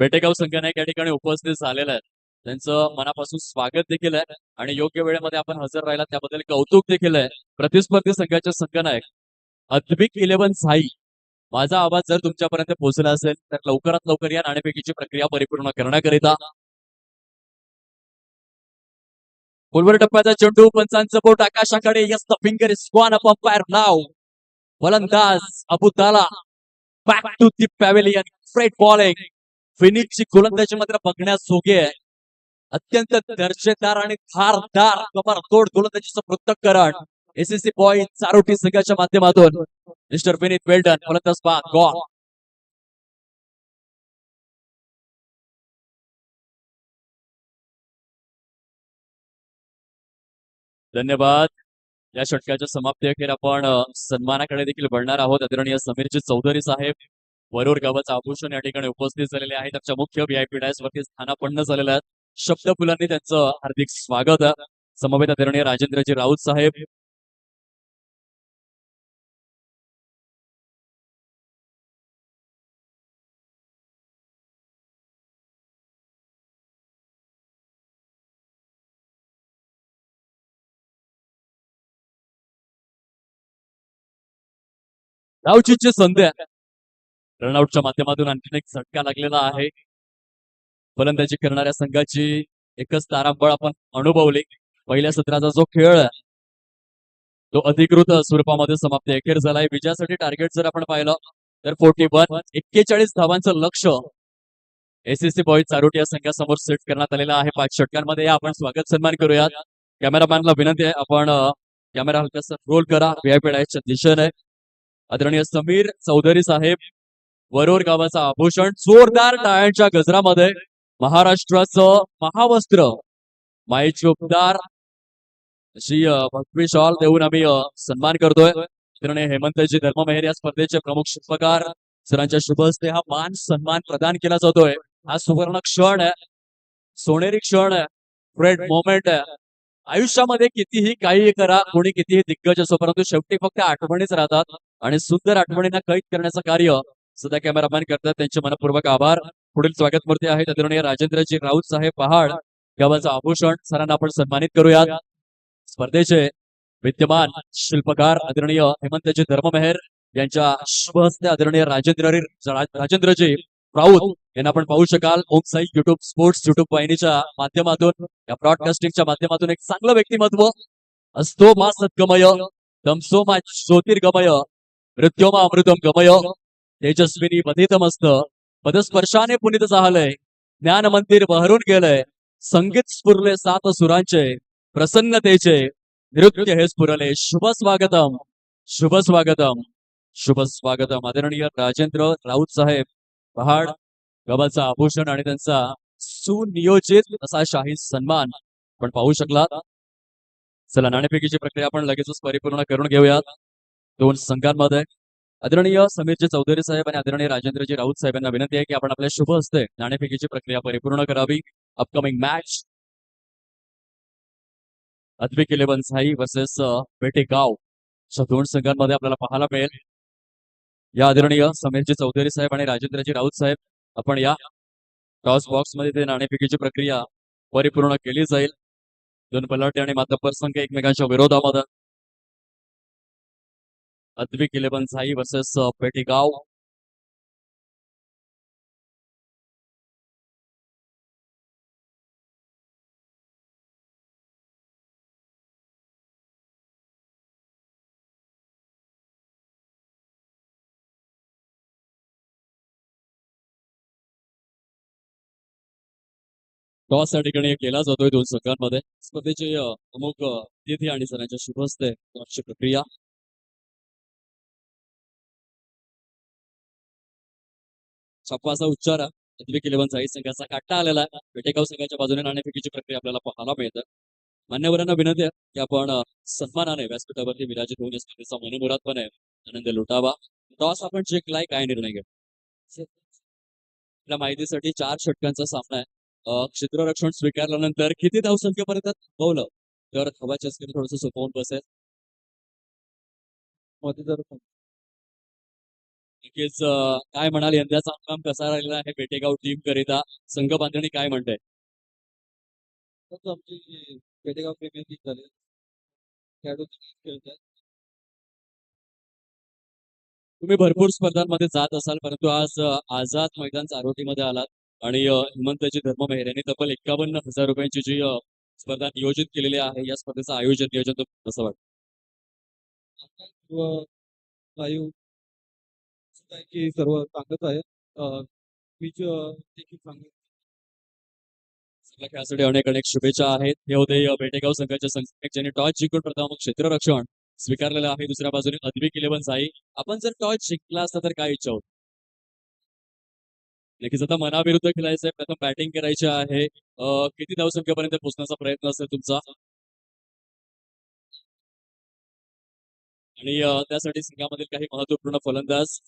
बेटेगाव संघनायक या ठिकाणी उपस्थित झालेला आहे. त्यांचं मनापासून स्वागत देखील आहे आणि योग्य वेळेमध्ये आपण हजर राहिला त्याबद्दल कौतुक देखील आहे. प्रतिस्पर्धी संघाचे संघनायक अद्विक 11 साई, माझा आवाज जर तुमच्यापर्यंत पोहोचला असेल तर लवकरात लवकर या नाणेफेकीची प्रक्रिया परिपूर्ण करण्याकरिता पुलवर टप्प्याचा चेंडू. पंचांचं बोट आकाशाकडे. Yes, the finger is gone up umpire नाव. फलंदाज अबुताला बॅक टू दी पॅव्हेलियन. फ्रेट बॉलिंग. फिनिशची गोलंदाजी मात्र बघण्यास जोगे आहे. अत्यंत दर्जेदार आणि धारदार कमरतोड गोलंदाजीचं पृथक्करण एसएससी बॉय चारोटी संघाच्या माध्यमातून मिस्टर विनीत वेल्डन. फलंदाज बाद गॉल. धन्यवाद. या षटकाच्या समाप्ती अखेर आपण सन्मानाकडे देखील वळणार आहोत. आदरणीय समीरजी चौधरी साहेब वरूर गावाचा आभूषण या ठिकाणी उपस्थित झालेले आहेत. आमच्या मुख्य व्हीआयपी डॅश वरती स्थानापन्न झालेले आहेत. शब्द फुलांनी त्यांचं हार्दिक स्वागत आहे. समवेत आदरणीय राजेंद्रजी राऊत साहेब, धावचीची संधी रनआउटच्या माध्यमातून आणखीन एक झटका लागलेला आहे. फलंदाजी करणाऱ्या संघाची एकच तारांबळ आपण अनुभवली. पहिल्या सत्राचा जो खेळ आहे तो अधिकृत स्वरूपामध्ये समाप्ती अखेर झालाय. विजयासाठी टार्गेट जर आपण पाहिलं तर 41 धावांचं लक्ष एसएससी बॉय चारोटी या संघासमोर सेट करण्यात आलेला आहे. 5 षटकांमध्ये आपण स्वागत सन्मान करूयात. कॅमेरामॅनला विनंती आहे आपण कॅमेरा हलकासा रोल करा व्हीआयपी डायसच्या दिशेने. आदरणीय समीर चौधरी साहेब वरोर गावाचा आभूषण जोरदार टाळ्यांच्या गजरामध्ये महाराष्ट्राचं महावस्त्र माईची उपदार अशी भगवी शॉल देऊन आम्ही सन्मान करतोय. आदरणीय हेमंतजी धर्ममेहर या स्पर्धेचे प्रमुख शिल्पकार सरांच्या शुभ हस्ते हा मान सन्मान प्रदान केला जातोय. हा सुवर्ण क्षण आहे, सोनेरी क्षण आहे, ग्रेट मोमेंट आहे. आयुष्यामध्ये कितीही काही करा, कोणी कितीही दिग्गज असो, परंतु शेवटी फक्त आठवणीच राहतात आणि सुंदर आठवणींना कैद करण्याचं कार्य सध्या कॅमेरामॅन करतात. त्यांचे मनपूर्वक आभार. पुढील स्वागत मूर्ती आहेत आदरणीय राजेंद्रजी राऊत साहेब पहाड गावाचं आभूषण. सरांना आपण सन्मानित करूयात. स्पर्धेचे विद्यमान शिल्पकार आदरणीय हेमंतजी धर्ममेहर यांच्या शुभ हस्ते आदरणीय राजेंद्रजी राऊत यांना आपण पाहू शकाल. ओम साई युट्यूब स्पोर्ट्स युट्यूब वाहिनीच्या माध्यमातून या ब्रॉडकास्टिंगच्या माध्यमातून एक चांगलं व्यक्तिमत्व असतो मा सद्गमय तमसो मा ज्योतिर्गमय मृत्योमा अमृतम गमय तेजस्विनी बधितमस्त पदस्पर्शाने पुनित झालंय ज्ञान मंदिर बहरून गेलंय संगीत स्फुरले सात सुरांचे प्रसन्नतेचे नृत्य हे स्फुरले. शुभ स्वागतम शुभ स्वागतम शुभ स्वागतम आदरणीय राजेंद्र राऊत साहेब पहाड गव्हाचा आभूषण आणि त्यांचा सुनियोजित असा शाही सन्मान आपण पाहू शकलात. चला नाणेफेकीची प्रक्रिया आपण लगेचच परिपूर्ण करून घेऊयात. दोन संघांमध्ये आदरणीय समीरजी चौधरी साहेब आणि आदरणीय राजेंद्रजी राऊत साहेब यांना विनंती आहे की आपण आपल्या शुभ हस्ते नाणेफेकीची प्रक्रिया परिपूर्ण करावी. Upcoming match Advik 11 Sai versus Betegaon अशा दोन संघांमध्ये आपल्याला पाहायला मिळेल. या आदरणीय समीरजी चौधरी साहेब आणि राजेंद्रजी राऊत साहेब आपण या टॉस बॉक्स मध्ये ते नाणेफेकीची प्रक्रिया परिपूर्ण केली जाईल. दोन बलाढ्य आणि मातब्बर संघ एकमेकांच्या विरोधामध्ये. अद्विक 11 साई वर्सेस बेटेगाव. टॉस या ठिकाणी केला जातोय दोन संघांमध्ये. स्पर्धेचे प्रमुख अतिथी आणि सरांच्या शुभ हस्ते टॉसची प्रक्रिया. छप्पाचा उच्चार अद्विक 11 साई संघाचा काढता आलेला आहे. बेटेगाव संघाच्या बाजूने नाणेफेकीची प्रक्रिया आपल्याला पाहायला मिळते. मान्यवरांना विनंती आहे की आपण सन्मानाने व्यासपीठावरती विराजित होऊन या स्पर्धेचा मनमुरादपणे आनंद लुटावा. टॉस आपण जिंकलाय, काय निर्णय घ्या. आपल्या माहितीसाठी 4 षटकांचा सामना आहे. क्षेत्ररक्षण स्वीकारल्यानंतर किती धावसंख्येपर्यंत थांबवलं तर धावाच्या स्थिती थोडंसं सोपवून बसेल. नक्कीच काय म्हणाल यंदाचा हंगाम कसा राहिलेला आहे बेटेगाव टीम करिता, संघ बांधणी काय म्हणते. आमची बेटेगाव प्रीमियर लीग झाली, खेळाडू खेळतात. तुम्ही भरपूर स्पर्धांमध्ये जात असाल परंतु आज आझाद मैदान चारोटीमध्ये आलात आणि हेमंतजी धर्ममेहर यांनी तब्बल 51,000 रुपयांची जी स्पर्धा नियोजित केलेली आहे या स्पर्धेचं नियोजन कसं वाटतं. की सर्व चांगलंच आहे. पिच देखील चांगली. खेळासाठी अनेक अनेक शुभेच्छा आहेत. हे होते बेटेगाव संघाच्या संघटक ज्यांनी टॉस जिंकून प्रथम क्षेत्ररक्षण स्वीकारलेलं आहे. दुसऱ्या बाजूने अद्विक 11 साई. आपण जर टॉस जिंकला असता तर काय इच्छा होती. नक्कीच आता मनाविरुद्ध खेळायचंय, प्रथम बॅटिंग करायची आहे. किती धावसंख्येपर्यंत पोहोचण्याचा प्रयत्न असेल तुमचा आणि त्यासाठी संघामधील काही महत्वपूर्ण फलंदाज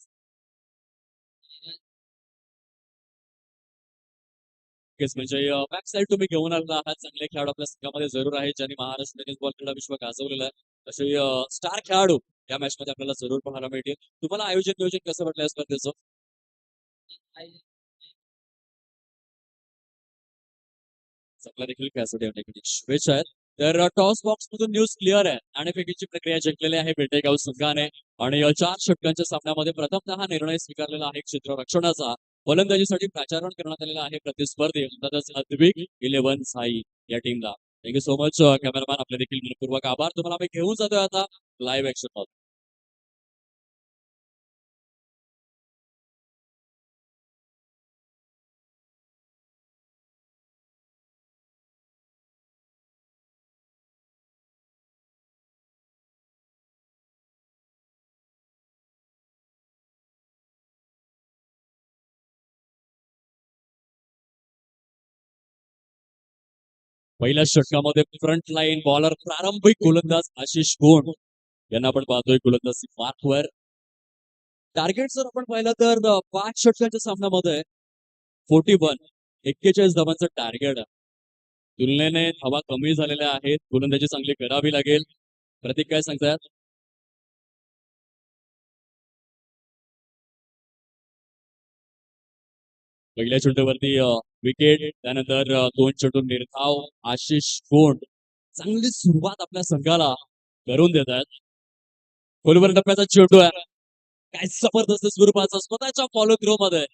म्हणजे बॅक साईड तुम्ही घेऊन आलेला आहात. चांगले खेळाडू आपल्या संघामध्ये जरूर आहेत ज्यांनी महाराष्ट्र टेनिस बॉल क्रीडा विश्व गाजवलेला आहे. असे स्टार खेळाडू या मॅच मध्ये आपल्याला जरूर पाहायला मिळतील. तुम्हाला आयोजन नियोजन कसं वाटलं या स्पर्धेचं. चांगला देखील खेळासाठी अनेक शुभेच्छा आहेत. तर टॉस बॉक्स मधून न्यूज क्लिअर आहे. नाणेफेकीची प्रक्रिया जिंकलेली आहे बेटेगाव संघाने आणि 4 षटकांच्या सामन्यामध्ये प्रथमतः निर्णय स्वीकारलेला आहे क्षेत्ररक्षणाचा. फलंदाजीसाठी प्राचारण करण्यात आलेला आहे प्रतिस्पर्धी अद्विक 11 साई या टीमला. थँक्यू सो मच कॅमेरामॅन, आपले देखील मनपूर्वक आभार. तुम्हाला आम्ही घेऊन जातोय आता लाईव्ह ऍक्शन. पहिल्या षटकामध्ये फ्रंट लाईन बॉलर प्रारंभिक गोलंदाज आशिष गोंड यांना आपण पाहतोय गोलंदाजी मार्कवर. टार्गेट जर आपण पाहिलं तर 5 षटकांच्या सामन्यामध्ये 41 धावांचं टार्गेट. तुलनेने धावा कमी झालेल्या आहेत. गोलंदाजी चांगली करावी लागेल. प्रतीक काय सांगतात. पहिल्या चेंडूवरती विकेट, त्यानंतर 2 चेंडू निर्धाव आशिष गोंड चांगली सुरुवात आपल्या संघाला करून देत आहेत. खोलवर टप्प्याचा चेंडू आहे. काय जबरदस्त स्वरूपाचा स्वतःच्या फॉलो थ्रो मध्ये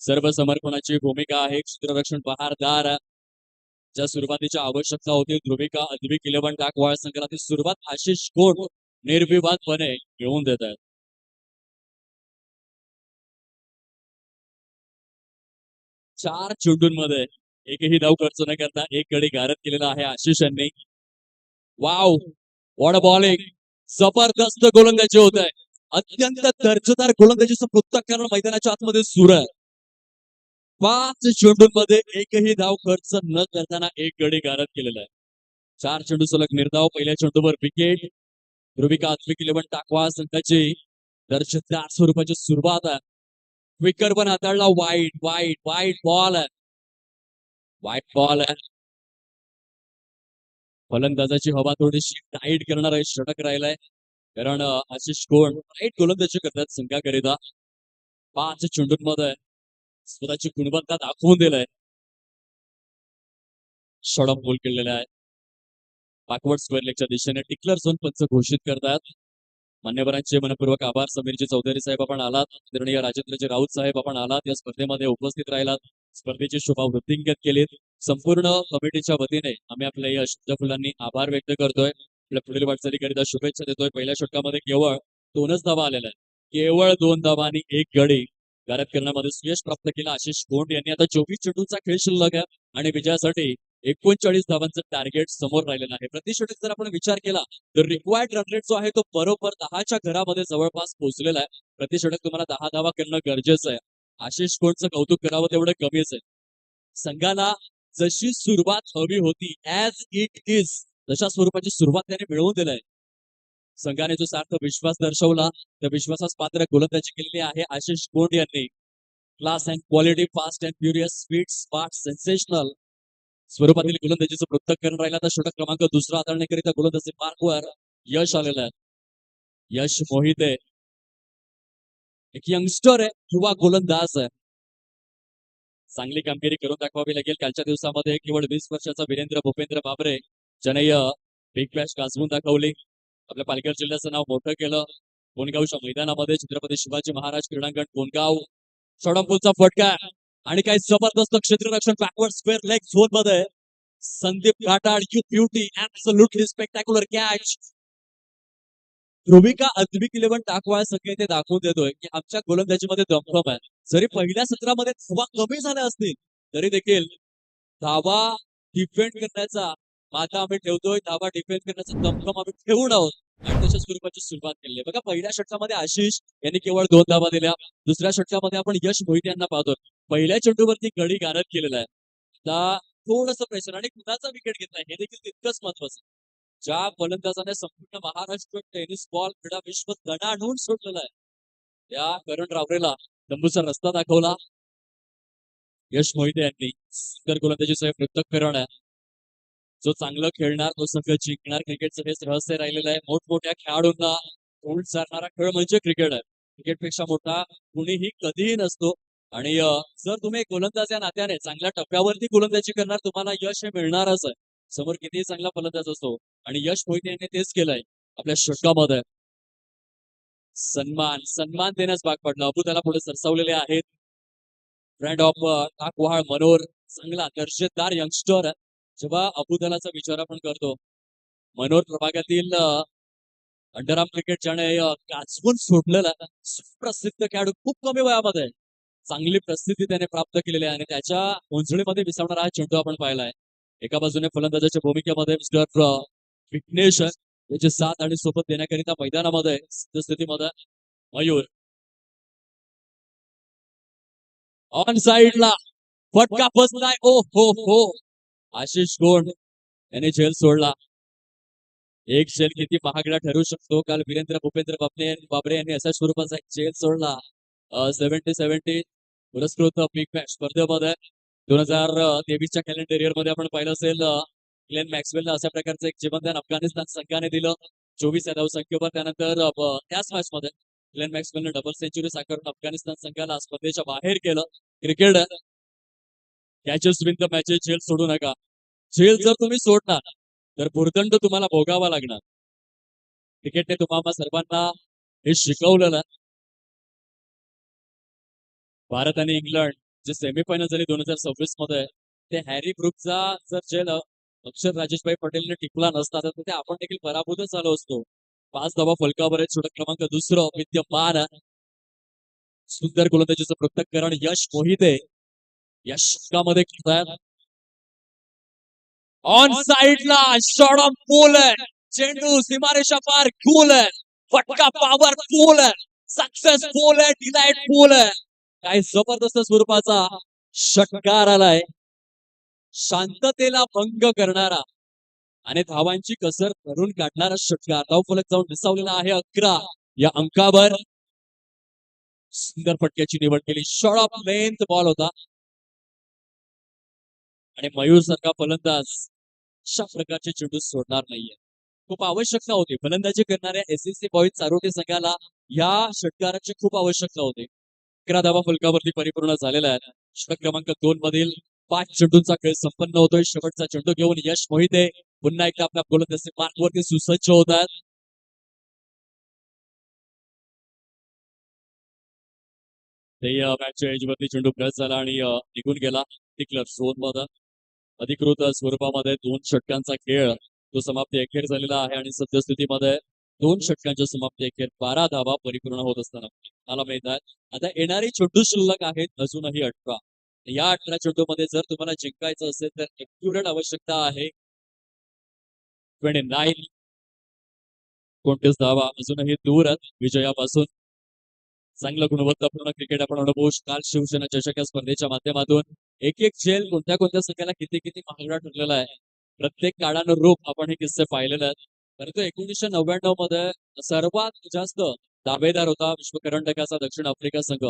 सर्व समर्पणाची भूमिका आहे. क्षेत्ररक्षण बहारदार ज्या सुरुवातीच्या आवश्यकता होती ध्रुविका अद्विक 11 टाकवाळ संघाला ती सुरुवात आशिष कोण निर्विवादपणे घेऊन देत आहेत. चार चेंडूंमध्ये एकही धाव खर्च न करता एक गडी गारद केलेला आहे आशिष यांनी. Wow what a bowling. जबरदस्त गोलंदाजी होत आहे. अत्यंत दर्जेदार गोलंदाजीचं पृथक्करण मैदानाच्या आतमध्ये सुरू आहे. 5 चेंडूंमध्ये एकही धाव खर्च न करताना एक गडी गारद केलेला आहे. 4 चेंडू सलग निर्धाव. पहिल्या चेंडूवर विकेट. ध्रुविका अद्विक 11 टाकवा संघाची दर्जेदार स्वरूपाची सुरुवात आहे. विकेट पण हाताळला. वाईट वाईट वाईट बॉल आहे. वाईट बॉल आहे. फलंदाजाची हवा थोडीशी टाईट करणार आहे. षटक राहिलाय कारण आशिष कोण टाईट गोलंदाजी करतात संघाकरिता. 5 चेंडूंमध्ये स्वतःची गुणवत्ता दाखवून दिलाय. षडक गोल केलेला आहे. बॅकवर्ड स्क्वेअर लेगच्या दिशेने टिकलर झोन पंच घोषित करतात. मान्यवरांचे मनपूर्वक आभार. समीरजी चौधरी साहेब आपण आलात. आदरणीय राजेंद्रजी राऊत साहेब आपण आलात. या स्पर्धेमध्ये उपस्थित राहिलात. स्पर्धेची शोभावृद्धिंगत केलीत. संपूर्ण कमिटीच्या वतीने आम्ही आपल्या या फुलांनी आभार व्यक्त करतोय. आपल्या पुढील वाटचालीकरिता शुभेच्छा देतोय. पहिल्या षटकामध्ये केवळ 2च धावा आलेल्या आहेत. केवळ 2 धावा आणि एक गडी गारद करण्यामध्ये यश प्राप्त केलं आशिष कोंड यांनी. आता 24 चेंडूंचा खेळ शिल्लक आहे आणि विजयासाठी 39 धावांचं टार्गेट समोर राहिलेलं आहे. प्रति षटक जर आपण विचार केला तर रिक्वायर्ड रन रेट जो आहे तो बरोबर 10च्या घरामध्ये जवळपास पोहोचलेला आहे. प्रति षटक तुम्हाला 10 धावा करणं गरजेचं आहे. आशिष कोंडचं कौतुक करावं तेवढं कमीच आहे. संघाला जशी सुरुवात हवी होती ऍज इट इज तशा स्वरूपाची सुरुवात त्याने मिळवून दिलाय. संघाने जो सार्थ विश्वास दर्शवला त्या विश्वासास पात्र गोलंदाजी केलेली आहे आशिष कोंड यांनी. Class and quality, fast and furious, speed, smart, sensational स्वरूपातील गोलंदाजीचं पृथक्करण राहिला. तर षटक क्रमांक 2 हाताळण्याकरिता गोलंदाजी मार्कवर यश आलेलं आहे. यश मोहिते एक यंगस्टर आहे, युवा गोलंदाज आहे. चांगली कामगिरी करून दाखवावी लागेल. कालच्या दिवसामध्ये केवळ 20 वर्षाचा वीरेंद्र भूपेंद्र बाबरे ज्याने बिग बॅश गाजवून दाखवली. आपल्या पालघर जिल्ह्याचं नाव मोठं केलं. कोणगावच्या मैदानामध्ये छत्रपती शिवाजी महाराज क्रीडांगण कोणगाव. षडंपूलचा फटका आणि काही जबरदस्त क्षेत्ररक्षण बॅकवर्ड स्क्वेअर लेग झोन मध्ये Sandeep Ghatad you beauty absolutely spectacular catch. Dhruvika Advik 11 Takwal सगळे ते दाखवून देतोय की आमच्या गोलंदाजीमध्ये दमखम आहे. जरी पहिल्या सत्रामध्ये धावा कमी झाल्या असतील तरी देखील धावा डिफेंड करण्याचा माथा आम्ही ठेवतोय. धावा डिफेंड करण्याचा दमखम आम्ही ठेवून आहोत आणि तशा स्वरूपाची सुरुवात केली आहे. बघा पहिल्या षटकामध्ये आशिष यांनी केवळ 2 धावा दिल्या. दुसऱ्या षटकामध्ये आपण यश मोहिते यांना पाहतोय. पहिल्या चेंडूवरती गडी गारद केलेला आहे. आता थोडंसं प्रेशर आणि कुणाचा विकेट घेतलाय हे देखील तितकंच महत्वाचं. ज्या फलंदाजाने संपूर्ण महाराष्ट्र टेनिस बॉल क्रीडा विश्व दणाणून सोडलेला आहे त्या करण रावरेला तंबूचा रस्ता दाखवला यश मोहिते यांनी. सुंदर गोलंदाजीचं हे पृथक्करण आहे. जो चांगलं खेळणार तो संघ जिंकणार. क्रिकेटचं हेच रहस्य राहिलेलं आहे. मोठमोठ्या खेळाडूंना तोंड सारणारा खेळ म्हणजे क्रिकेट आहे. क्रिकेटपेक्षा मोठा कुणीही कधीही नसतो. आणि जर तुम्ही एक गोलंदाज या नात्याने चांगल्या टप्प्यावरती गोलंदाजी करणार तुम्हाला यश हे मिळणारच आहे. समोर कितीही चांगला फलंदाज असतो आणि यश मोहिते यांनी तेच केलंय आपल्या षटकामध्ये. सन्मान सन्मान देण्यास भाग पडला. अबू त्याला पुढे सरसावलेले आहेत. फ्रेंड ऑफ टाकवहाळ मनोर चांगला दर्जेदार यंगस्टर. जेव्हा अबुदलाचा विचार आपण करतो मनोर प्रभागातील अंडरआर्म क्रिकेट ज्याने गाजवून सोडलेला सुप्रसिद्ध खेळाडू खूप कमी वयामध्ये चांगली प्रसिद्धी त्याने प्राप्त केलेली आहे आणि त्याच्या उंचळीमध्ये विसावणारा हा चेंडू आपण पाहिलाय. एका बाजूने फलंदाजाच्या भूमिकेमध्ये मिस्टर विघ्नेश याची साथ आणि सोबत देण्याकरिता मैदानामध्ये स्थितीमध्ये मयूर. ऑन साइडला फटका बसलाय. ओ हो हो आशिष कोंड याने झेल सोडला. एक झेल किती महागडा ठरू शकतो. काल वीरेंद्र भूपेंद्र बाबरे यांनी अशा स्वरूपाचा एक झेल सोडला. 70-70 पुरस्कृत बिग बॅश स्पर्धेमध्ये 2023च्या कॅलेंडर इयर मध्ये आपण पाहिलं असेल ग्लेन मॅक्सवेलला अशा प्रकारचं एक जीवनदान अफगाणिस्तान संघाने दिलं 24 या धावसंख्येवर. त्यानंतर त्याच मॅच मध्ये ग्लेन मॅक्सवेलने डबल सेंचुरी साकारून अफगाणिस्तान संघाला स्पर्धेच्या बाहेर केलं. Cricket catches win the matches. झेल सोडू नका. झेल जर तुम्ही सोडणार तर भुर्दंड तुम्हाला भोगावा लागणार. क्रिकेटने तुम्हाला सर्वांना हे शिकवलेलं आहे. भारत आणि इंग्लंड जे सेमीफायनल झाली 2026 मध्ये, ते हॅरी ब्रुकचा जर जेल अक्षर राजेशभाई पटेलने टिकला नसता तर ते आपण देखील पराभूतच झालो असतो. 5 धावा फलकावर आहेत. षटक क्रमांक दुसरं विद्यमान. सुंदर गोलंदाजीचं पृथक्करण यश मोहिते या षटकामध्ये खेळतायत. ऑन साइडला शॉट ऑन पूल आहे. चेंडू सीमारेषा पार कूल आहे. फटका पॉवर पूल आहे. सक्सेसफुल आहे. डिलाइटफुल आहे. काय जबरदस्त स्वरूपाचा षटकार आलाय. शांततेला भंग करणारा आणि धावांची कसर भरून काढणारा षटकार. धावफलक जाऊन विसावलेला आहे 11 या अंकावर. सुंदर फटक्याची निवड केली. शॉट ऑफ लेंथ बॉल होता आणि मयूर सारखा फलंदाज अशा प्रकारचे चेंडू सोडणार नाहीये. खूप आवश्यकता होती फलंदाजी करणाऱ्या एसएससी बॉईज चारोटी संघाला या षटकाराची खूप आवश्यकता होती. 11 धावा फलकावरती परिपूर्ण झालेला आहे. षटक क्रमांक 2 मधील 5 चेंडूंचा खेळ संपन्न होतोय. शेवटचा चेंडू घेऊन यश मोहिते पुन्हा एकदा आपल्या गोलंदाजी मार्कवरती सुसज्ज होत आहेत. ते मॅचच्या एजवरती चेंडू प्रेस झाला आणि निघून गेला. टिकलर झोन मध्ये अधिकृत स्वरूपामध्ये 2 षटकांचा खेळ तो समाप्ती अखेर झालेला आहे आणि सद्यस्थितीमध्ये 2 षटकांच्या समाप्ती अखेर 12 धावा परिपूर्ण होत असताना मला माहित आहे. आता येणारी चेंडू शिल्लक आहेत अजूनही 18. या 18 चेंडूमध्ये जर तुम्हाला जिंकायचं असेल तर एक्युरेट आवश्यकता आहे 29. 29 धावा अजूनही दूर आहेत विजयापासून. चांगलं गुणवत्तापूर्ण क्रिकेट आपण अनुभवू शकाल शिवसेना चषक या स्पर्धेच्या माध्यमातून. एक एक झेल कोणत्या कोणत्या संघाला किती किती महागडा ठरलेला आहे. प्रत्येक काळानुरूप आपण हे किस्से पाहिलेले आहेत. परंतु 1999 मध्ये सर्वात जास्त दावेदार होता विश्वकरंडकाचा दक्षिण आफ्रिका संघ.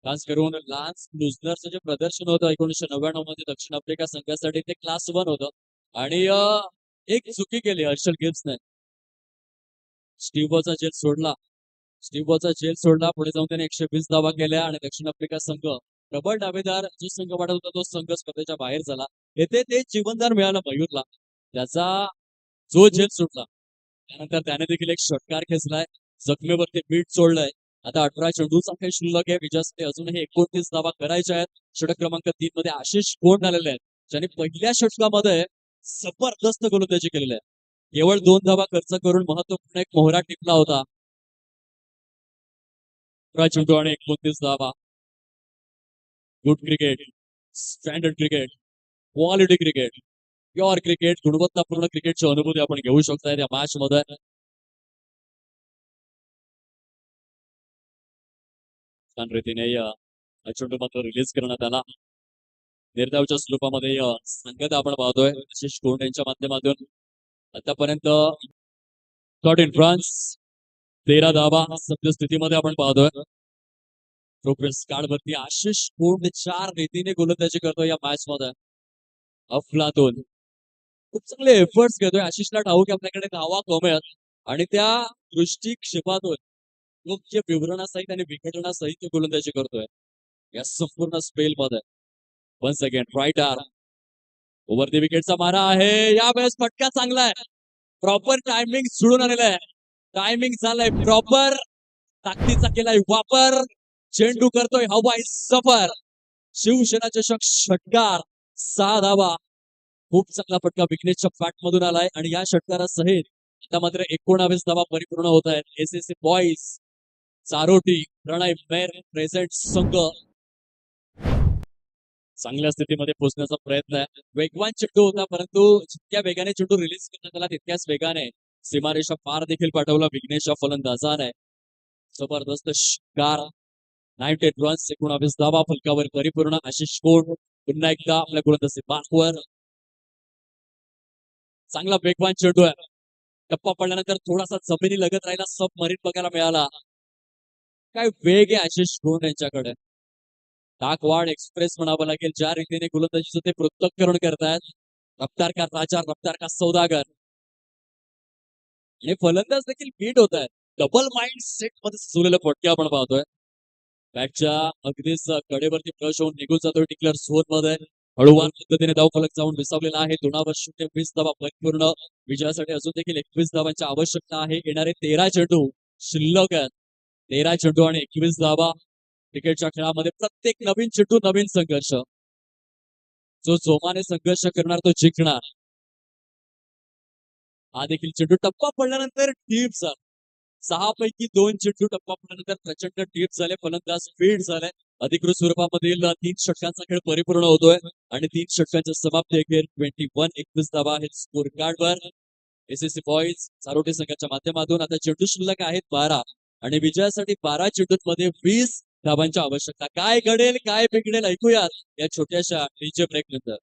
खास करून लान्स लुझनरचं जे प्रदर्शन होतं 1999 मध्ये दक्षिण आफ्रिका संघासाठी ते क्लास 1 होतं. आणि एक चुकी केली हर्षल गिब्सने. स्टीव्हचा जेल सोडला. स्टीव्हचा जेल सोडला. पुढे जाऊन त्याने 120 धावा केल्या आणि दक्षिण आफ्रिका संघ प्रबळ दावेदार जो संघ वाटत होता तो संघ स्पर्धेच्या बाहेर झाला. येथे ते जीवनदान मिळालं मयूरला. त्याचा जो जेल सुटला त्यानंतर त्याने देखील एक षटकार खेचलाय. जखमेवरती मीठ सोडलंय. आता 18 चेंडूचा काही शिल्लक आहे विजयासाठी. अजूनही 29 धावा करायच्या आहेत. षटक क्रमांक 3 मध्ये आशिष कोंड आलेले आहेत ज्यांनी पहिल्या षटकामध्ये जबरदस्त गोलंदाजी केलेली आहे. केवळ 2 धावा खर्च करून महत्वपूर्ण एक मोहरा टिकला होता. चेंडू आणि 29 धावा. Good cricket, standard cricket, quality cricket, pure cricket, गुणवत्तापूर्ण क्रिकेटची अनुभूती आपण घेऊ शकता या मॅच मध्ये. छान रीतीने चेंडू मात्र रिलीज करण्यात आला. निर्धावच्या स्वरूपामध्ये संगत आपण पाहतोय आशिष कोंड यांच्या माध्यमातून. आतापर्यंत शॉट इन फ्रान्स 13 धावा सद्यस्थितीमध्ये आपण पाहतोय. प्रोग्रेस कार्ड वरती आशिष कोंड 4 रीतीने गोलंदाजी करतोय या मॅच मध्ये. अफलातून खूप चांगले एफर्ट्स घेतोय. आशिषला ठाऊक आपल्याकडे धावा कमी आहेत आणि त्या दृष्टिक्षेपातून योग्य विवरणासहित आणि विघटनासहित गोलंदाजी करतोय या संपूर्ण स्पेल मध्ये. Once again right arm over the विकेटचा मारा आहे. यावेळेस फटका चांगला आहे. प्रॉपर टायमिंग जुळून आलेला आहे. टायमिंग झालंय प्रॉपर. ताकदीचा केलाय वापर. चेंडू करतोय हवाई सफर. शिवसेना चषक षटकार 6 धावा. खूप चांगला फटका विघ्नेशच्या फॅट मधून आलाय आणि या षटकारासहित आता मात्र 19 धावा परिपूर्ण होत आहेत. एसएससी बॉईज चारोटी प्रणय मेर प्रेझेंट संघ चांगल्या स्थितीमध्ये पोहोचण्याचा प्रयत्न आहे. वेगवान चेंडू होता परंतु जितक्या वेगाने चेंडू रिलीज करण्यात आला तितक्याच वेगाने सीमारेषा पार देखील पाठवला विघ्नेशच्या फलंदाजाने. जबरदस्त षटकार. 98 रन्स 19 धावा फलकावर परिपूर्ण. आशिष कोंड पुन्हा एकदा आपल्या गोलंदाजी मार्कवर. चांगला वेगवान चेंडू आहे. टप्पा पडल्यानंतर थोडासा जमिनी लगत राहिला. सबमरीन बघायला मिळाला. काय वेग आहे आशिष कोंड यांच्याकडे. टाकवाड एक्सप्रेस म्हणावं लागेल ज्या रीतीने गोलंदाजीचं ते पृथक्करण करतायत. रफ्तार का राजा, रफ्तार का सौदागर. आणि फलंदाज देखील बीट होत आहेत. डबल माइंड सेट मध्ये सुचवलेलं फटके आपण पाहतोय. बॅटच्या अगदीच कडेवरती फ्लश होऊन निघून जातोय टिकलर झोन मध्ये. हळूवार पद्धतीने धावफलक जाऊन विसावलेला आहे. 20 धावा परिपूर्ण विजयासाठी अजून देखील 21 धावांची आवश्यकता आहे. येणारे 13 चेंडू शिल्लक आहेत. 13 चेंडू आणि 21 धावा. क्रिकेटच्या खेळामध्ये प्रत्येक नवीन चेंडू नवीन संघर्ष. जो जोमाने संघर्ष करणार तो जिंकणार. हा देखील चेंडू टप्पा पडल्यानंतर डीप झाला. 6 पैकी 2 चेंडू टप्पा पडल्यानंतर प्रचंड डीप झाले. फलंदाज फील्ड झाले. अधिकृत स्वरूपामधील 3 षटकांचा खेळ परिपूर्ण होतोय आणि 3 षटकांच्या समाप्ती अखेर 21 धावा आहेत स्कोर कार्डवर. एसीसी बॉईज चारोटी संघाच्या माध्यमातून आता चेंडू शिल्लक आहेत 12 आणि विजयासाठी 12 चेंडूंमध्ये 20 धावांची आवश्यकता. काय घडेल काय बिघडेल ऐकूयात या छोट्याशा डीजे ब्रेक नंतर.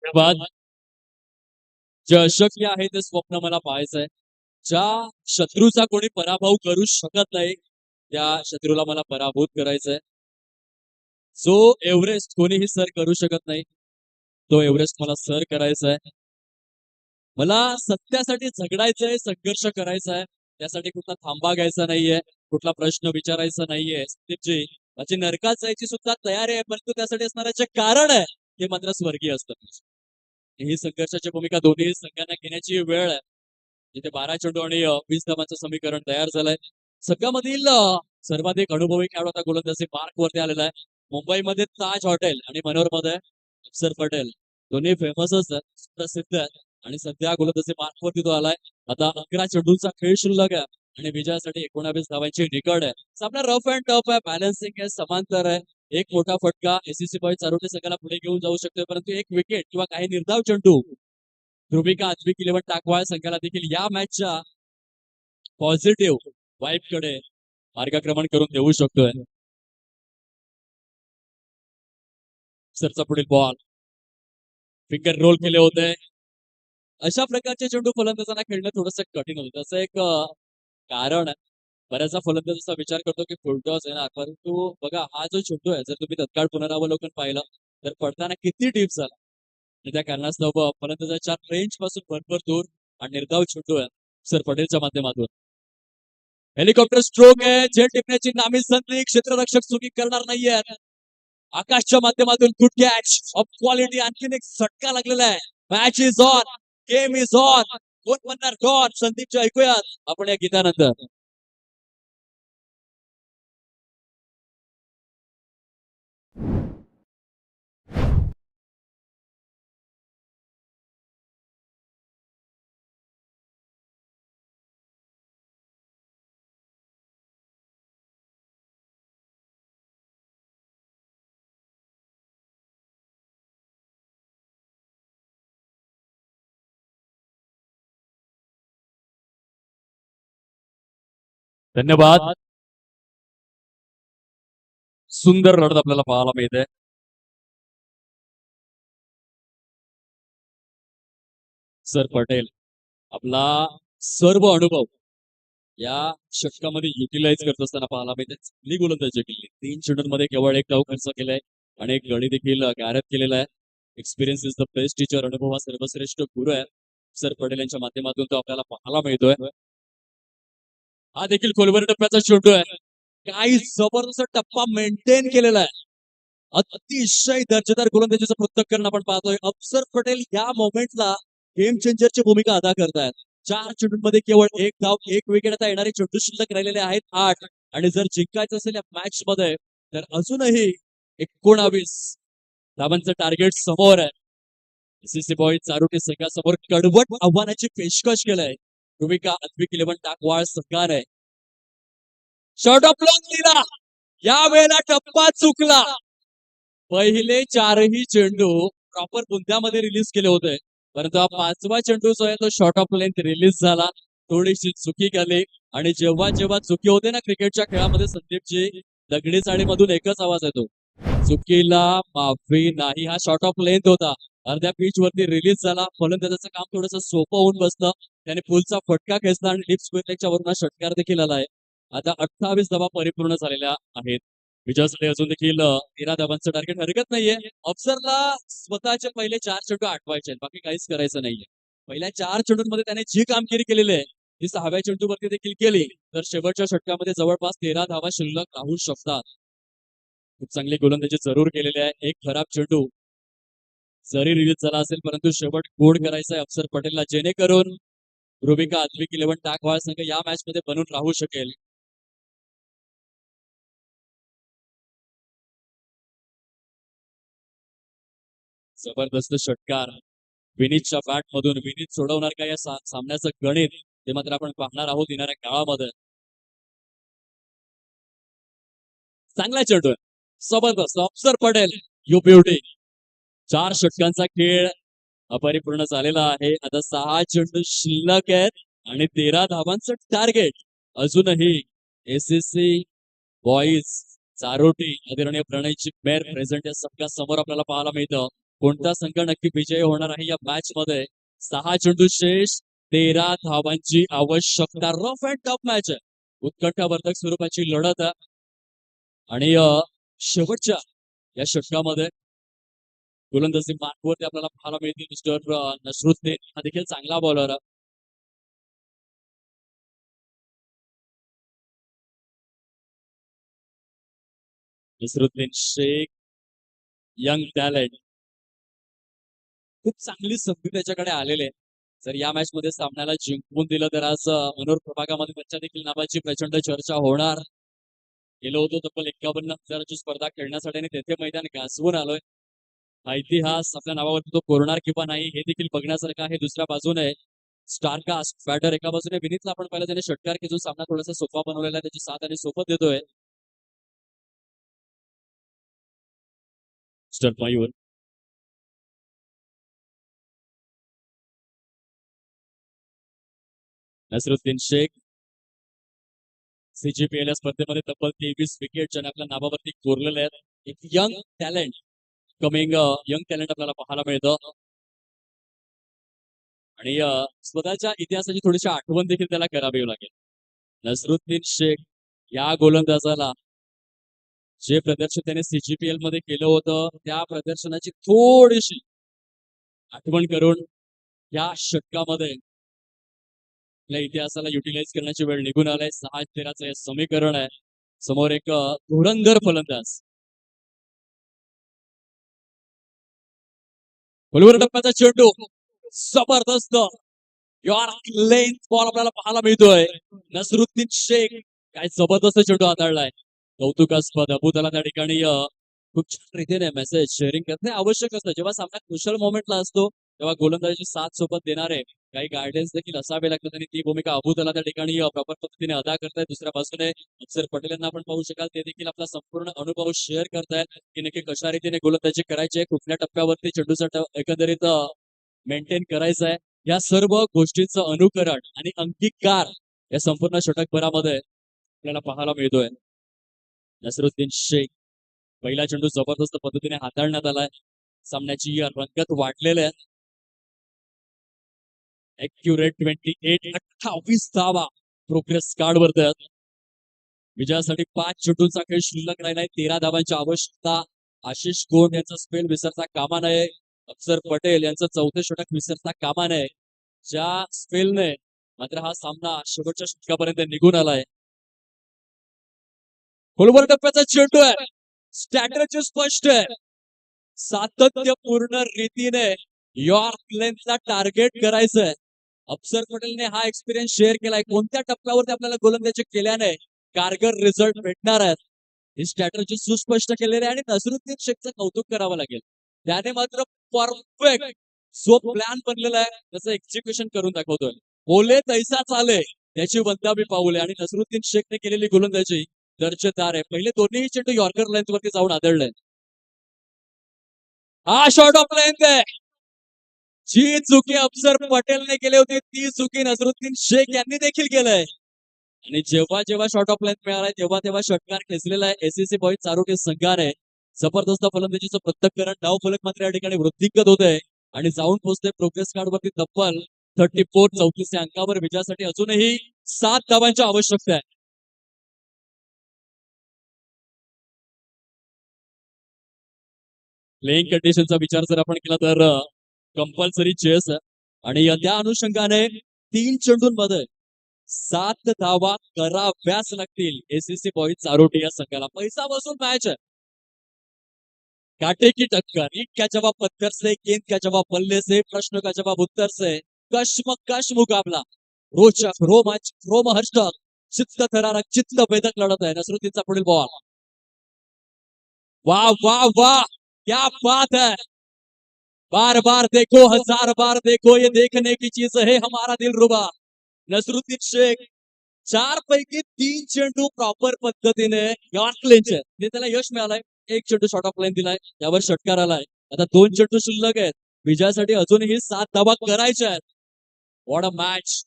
धन्यवाद. जे अशक्य आहे ते स्वप्न मला पाहायचंय. ज्या शत्रूचा कोणी पराभव करू शकत नाही त्या शत्रूला मला पराभूत करायचंय. जो एव्हरेस्ट कोणीही सर करू शकत नाही तो एव्हरेस्ट मला सर करायचा आहे. मला सत्यासाठी झगडायचंय, संघर्ष करायचा आहे. त्यासाठी कुठला थांबा घ्यायचा नाहीये, कुठला प्रश्न विचारायचा नाहीये. संदीपजी माझी नरकात जायची सुद्धा तयारी आहे, परंतु त्यासाठी असणारं जे कारण आहे ते मात्र स्वर्गीय असतं. ही संघर्षाची भूमिका दोन्ही संघांना घेण्याची वेळ आहे. जिथे 12 चेंडू आणि 20 धावांचं समीकरण तयार झालंय. संघामधील सर्वाधिक अनुभवी खेळाडू आता गोलंदाजी मार्क वरती आलेला आहे. मुंबईमध्ये ताज हॉटेल आणि मनोरमध्ये अक्षर पटेल दोन्ही फेमसच आहेत, प्रसिद्ध आहेत आणि सध्या गोलंदाजी मार्क वरती तो आलाय. आता 11 चेंडूंचा खेळ शिल्लक आहे आणि विजयासाठी 19 धावांची निकड आहे. सामना रफ अँड टफ आहे, बॅलन्सिंग आहे, समांतर आहे. एक मोठा फटका एसीसी बॉय चारोटी संघाला पुढे घेऊन जाऊ शकतोय, परंतु एक विकेट किंवा काही निर्धाव चेंडू ध्रुविका आत्विक 11 टाकवाळ संघाला देखील या मॅचच्या पॉझिटिव्ह वाईब कडे मार्गक्रमण करून देऊ शकतोय. सरचा पुढील बॉल फिंगर रोल केले होते. अशा प्रकारचे चेंडू फलंदाजांना खेळणं थोडंसं कठीण होतं. त्याचं एक कारण आहे. बऱ्याचदा फलंदाज असा विचार करतो की फुलटॉस येणार, परंतु बघा हा जो चेंडू आहे जर तुम्ही तत्काळ पुनरावलोकन पाहिलं तर पडताना किती डीप झाला आणि त्या कारणास्तव फलंदाजाच्या रेंज पासून भरपूर दूर आणि निर्धाव चेंडू आहे सर पटेलच्या माध्यमातून. हेलिकॉप्टर स्ट्रोक आहे, झेल टिपण्याची नामी संधी, क्षेत्ररक्षक चुकी करणार नाहीये. आकाशच्या माध्यमातून गुड कॅच ऑफ क्वालिटी. आणखीन एक झटका लागलेला आहे. Match is on, game is on. कोण बनणार डॉन संदीपचे ऐकूयात आपण या गीतानंतर. धन्यवाद. सुंदर लढत आपल्याला पाहायला मिळते. सर पटेल आपला सर्व अनुभव या षटकामध्ये युटिलाइज करत असताना पाहायला मिळते. चांगली गोलंदाजी केली. 3 चेंडूंमध्ये केवळ 1 धाव खर्च केलाय आणि एक गडी देखील गारद केलेला आहे. Experience is the best teacher. अनुभव हा सर्वश्रेष्ठ गुरु आहे. सर पटेल यांच्या माध्यमातून तो आपल्याला पाहायला मिळतोय. हा देखील खोलवर टप्प्याचा चेंडू आहे. काही जबरदस्त टप्पा मेंटेन केलेला आहे. अतिशय दर्जेदार गोलंदाजीचं पृथक्करण आपण पाहतोय. अक्षर पटेल या मोमेंटला गेम चेंजरची भूमिका अदा करतायत. 4 चेंडूंमध्ये केवळ 1 धाव, 1 विकेट. आता येणारे चेंडू शिल्लक राहिलेले आहेत 8 आणि जर जिंकायचं असेल या मॅच मध्ये तर अजूनही 19 धावांचं टार्गेट समोर आहे. एसीसी बॉय चारोटी संघासमोर कडवट आव्हानाची पेशकश केलंय भूमिका आत्विक 11 टाकवाळ संघाने. शॉर्ट ऑफ लॉंग दिला, या वेळेला टप्पा चुकला. पहिले 4ही चेंडू प्रॉपर बुंद्यामध्ये रिलीज केले होते, परंतु हा 5वा चेंडू जो आहे तो शॉर्ट ऑफ लेंथ रिलीज झाला. थोडीशी चुकी केली आणि जेव्हा जेव्हा चुकी होते ना क्रिकेटच्या खेळामध्ये संदीपजी, दगडी चाळीमधून एकच आवाज येतो, चुकीला माफी नाही. हा शॉर्ट ऑफ लेंथ होता अर्ध्या पिच वरती रिलीज झाला. फलंदाजाचं काम थोडंसं सोपं होऊन बसलं. त्याने पुलचा फटका खेचला आणि लिप स्क्वेअर लेगच्या वरून षटकार देखील आलाय. आता 28 धावा परिपूर्ण झालेल्या आहेत. विजयासाठी अजून देखील 13 धावांचं टार्गेट हरकत नाहीये. अफसरला स्वतःचे पहिले 4 चेंडू आठवायचे आहेत, बाकी काहीच करायचं नाहीये. पहिल्या 4 चेंडूंमध्ये त्याने जी कामगिरी केलेली आहे ती 6व्या चेंडूवरती देखील केली तर शेवटच्या षटकामध्ये जवळपास 13 धावा शिल्लक राहू शकतात. खूप चांगली गोलंदाजी जरूर केलेली आहे. एक खराब चेंडू जरी रिलीज झाला असेल परंतु शेवट गोड करायचा आहे अफसर पटेलला, जेणेकरून रुबिका आद्विक 11 टाकवाळ संघ या मॅच मध्ये बनून राहू शकेल. जबरदस्त षटकार विनीतच्या बॅट मधून. विनीत सोडवणार का या सामन्याचं गणित, ते मात्र आपण पाहणार आहोत येणाऱ्या काळामध्ये. चांगला चेंडू, जबरदस्त अफसर पटेल, यू ब्युटी. 4 षटकांचा खेळ अपरिपूर्ण झालेला आहे. आता 6 चेंडू शिल्लक आहेत आणि 13 धावांचं टार्गेट. अजूनही एसएससी बॉईज चारोटी आदरणीय प्रणयची मेर प्रेझेंट या सगळ्या समोर आपल्याला पाहायला मिळतं. कोणता संघ नक्की विजयी होणार आहे या मॅच मध्ये. 6 चेंडू शेष, 13 धावांची आवश्यकता. रफ अँड टफ मॅच आहे, उत्कंठावर्धक स्वरूपाची लढत आहे. आणि शेवटच्या या षटकामध्ये गोलंदाजी मार्कवरती आपल्याला पाहायला मिळते मिस्टर नसरुद्दीन. हा देखील चांगला बॉलर आहे. नसरुद्दीन शेख, यंग टॅलेंट, खूप चांगली संधी त्याच्याकडे आलेले. जर या मॅच मध्ये सामन्याला जिंकून दिलं तर आज मनोर प्रभागामध्ये त्यांच्या देखील नावाची प्रचंड चर्चा होणार. गेलो होतो तब्बल 51,000ची स्पर्धा खेळण्यासाठी आणि तेथे मैदान गाजवून आलोय. हा इतिहास आपल्या नावावरती तो कोरणार किंवा नाही हे देखील बघण्यासारखं आहे. दुसऱ्या बाजूने स्टारकास्ट बॅटर एका बाजूने विनीतला आपण पाहिलं त्याने षटकार खेचून सामना थोडासा सोपा बनवलेला आहे. त्याची साथ आणि सोबत देतोय मिस्टर मयूर. नसरुद्दीन शेख सीजीपीएल या स्पर्धेमध्ये तब्बल 23 विकेट ज्याने आपल्या नावावरती कोरलेले आहेत. एक young talent, coming young talent आपल्याला पाहायला मिळतं. आणि स्वतःच्या इतिहासाची थोडीशी आठवण देखील त्याला करावी लागेल. नसरुद्दीन शेख या गोलंदाजाला जे प्रदर्शन त्याने सीजीपीएल मध्ये केलं होतं त्या प्रदर्शनाची थोडीशी आठवण करून या षटकामध्ये आपल्या इतिहासाला युटिलाइज करण्याची वेळ निघून आलाय. 6-13चं हे समीकरण आहे. समोर एक धुरंधर फलंदाज. खोलवर टप्प्याचा चेंडू, जबरदस्त यॉर्क लेंथ बॉल आपल्याला पाहायला मिळतोय. नसरुद्दीन शेख काय जबरदस्त चेंडू हाताळलाय. कौतुकास्पद. अबू त्याला त्या ठिकाणी खूप छान रीतीने मेसेज शेअरिंग करणे आवश्यक असतं. जेव्हा सामना क्रुशल मोमेंटला असतो तेव्हा गोलंदाजीची साथ सोबत देणारे काही गायडन्स देखील असावे लागतात आणि ती भूमिका अबू त्याला त्या ठिकाणी प्रॉपर पद्धतीने अदा करतायत. दुसऱ्या बाजूने अफसर पटेल यांना आपण पाहू शकाल ते देखील आपला संपूर्ण अनुभव शेअर करतायत की नक्की कशा रीतीने गोलंदाजी करायची आहे, कुठल्या टप्प्यावरती चेंडूचा एकंदरीत मेंटेन करायचं आहे. या सर्व गोष्टींचं अनुकरण आणि अंगीकार या संपूर्ण षटकभरामध्ये आपल्याला पाहायला मिळतोय. नसरुद्दीन शेख पहिला चेंडू जबरदस्त पद्धतीने हाताळण्यात आलाय. सामन्याची रंगत वाढलेले आहे. एक्युरेट 28 धावा प्रोग्रेस कार्ड वरती आहेत. विजयासाठी 5 चेंडूंचा खेळ शिल्लक राहिलाय. 13 धावांची आवश्यकता. आशिष गोंड यांचा स्पेल विसरता कामा नये. अफसर पटेल यांचं चौथे षटक विसरता कामा नये. ज्या स्पेलने मात्र हा सामना शेवटच्या षटकापर्यंत निघून आलाय. खोलवर टप्प्याचा चेंडू आहे. स्ट्रॅटेजी स्पष्ट आहे. सातत्यपूर्ण रीतीने यॉर्क लेंथला टार्गेट करायचंय. अफसर पटेलने हा एक्सपिरियन्स शेअर केलाय. कोणत्या टप्प्यावरती आपल्याला गोलंदाजी केल्याने कारगर रिझल्ट भेटणार आहेत ही स्ट्रॅटेजी सुस्पष्ट केलेली आहे. आणि नसरुद्दीन शेखचं कौतुक करावं लागेल. त्याने मात्र परफेक्ट जो प्लॅन बनलेला आहे त्याचं एक्झिक्युशन करून दाखवतोय. बोले तैसा चाले त्याची वंदावी पाऊले. आणि नसरुद्दीन शेखने केलेली गोलंदाजी दर्जेदार आहे. पहिले दोन्ही चेंडू यॉर्कर लेंथ वरती जाऊन आदळले. हा शॉर्ट ऑफ लेंथ आहे. जी चुकी अफसर पटेलने केली होती ती चुकी नसरुद्दीन शेख यांनी देखील केलंय. आणि जेव्हा जेव्हा शॉर्ट ऑफ लेंथ मिळालाय तेव्हा तेव्हा षटकार खेचलेला आहे एसएससी बॉईज चारोटी संघाने. जबरदस्त फलंदाजीचं पृथक्करण. डाव फलक मात्र या ठिकाणी वृद्धिंगत होत आहे. आणि जाऊन पोहोचते प्रोग्रेस कार्ड वरती तब्बल 34 34 अंकावर. विजयासाठी अजूनही 7 धावांची आवश्यकता आहे. प्लेइंग कंडिशनचा विचार जर आपण केला तर कंपल्सरी चेस आणि त्या अनुषंगाने 3 चेंडूंमध्ये 7 धावा कराव्याच लागतील एसीसी बॉईज चारोटी या संघाला. पैसा वसूल मॅच है. कांटे की टक्कर, ईंट का जवाब पत्थर से, गेंद का जवाब बल्ले से, प्रश्न का जवाब उत्तर से, कश्मकश मुकाबला, रोचक, रोमांच, रोमहर्षक, चित्त थरारक, चित्त वेधक लढत आहे. नसरुद्दीनचा पुढील बॉल. वाह वाह वाह, क्या बात है. बार बार देखो, हजार बार देखो, ये देखने की चीज है हमारा दिल रुबा. नसरुद्दीन शेख 4 पैकी 3 चेंडू प्रॉपर पद्धतीने यॉर्क लेनचे त्याला यश मिळालंय. 1 चेंडू शॉर्ट ऑफ लाईन दिलाय, त्यावर षटकार आलाय. आता 2 चेंडू शिल्लक आहेत. विजयासाठी अजूनही 7 धावा करायच्या आहेत. What a match.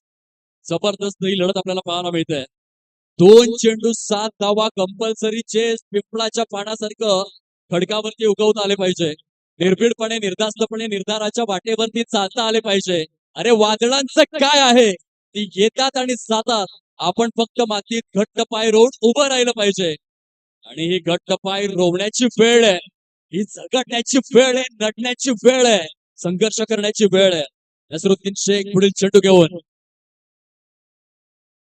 जबरदस्त ही लढत आपल्याला पाहायला मिळते. 2 चेंडू 7 धावा कंपल्सरी चेस. पिंपळाच्या पानासारखं खडकावरती उगवता आले पाहिजे. निर्भीडपणे, निर्धास्तपणे निर्धाराच्या वाटेवरती चालता आले पाहिजे. अरे वादळांचं काय आहे, ती येतात आणि जातात. आपण फक्त मातीत घट्ट पाय रोवून उभं राहिलं पाहिजे. आणि ही घट्ट पाय रोवण्याची वेळ आहे. ही झगडण्याची वेळ आहे, लढण्याची वेळ आहे, संघर्ष करण्याची वेळ आहे. नसरुद्दीन शेख पुढील चेंडू घेऊन.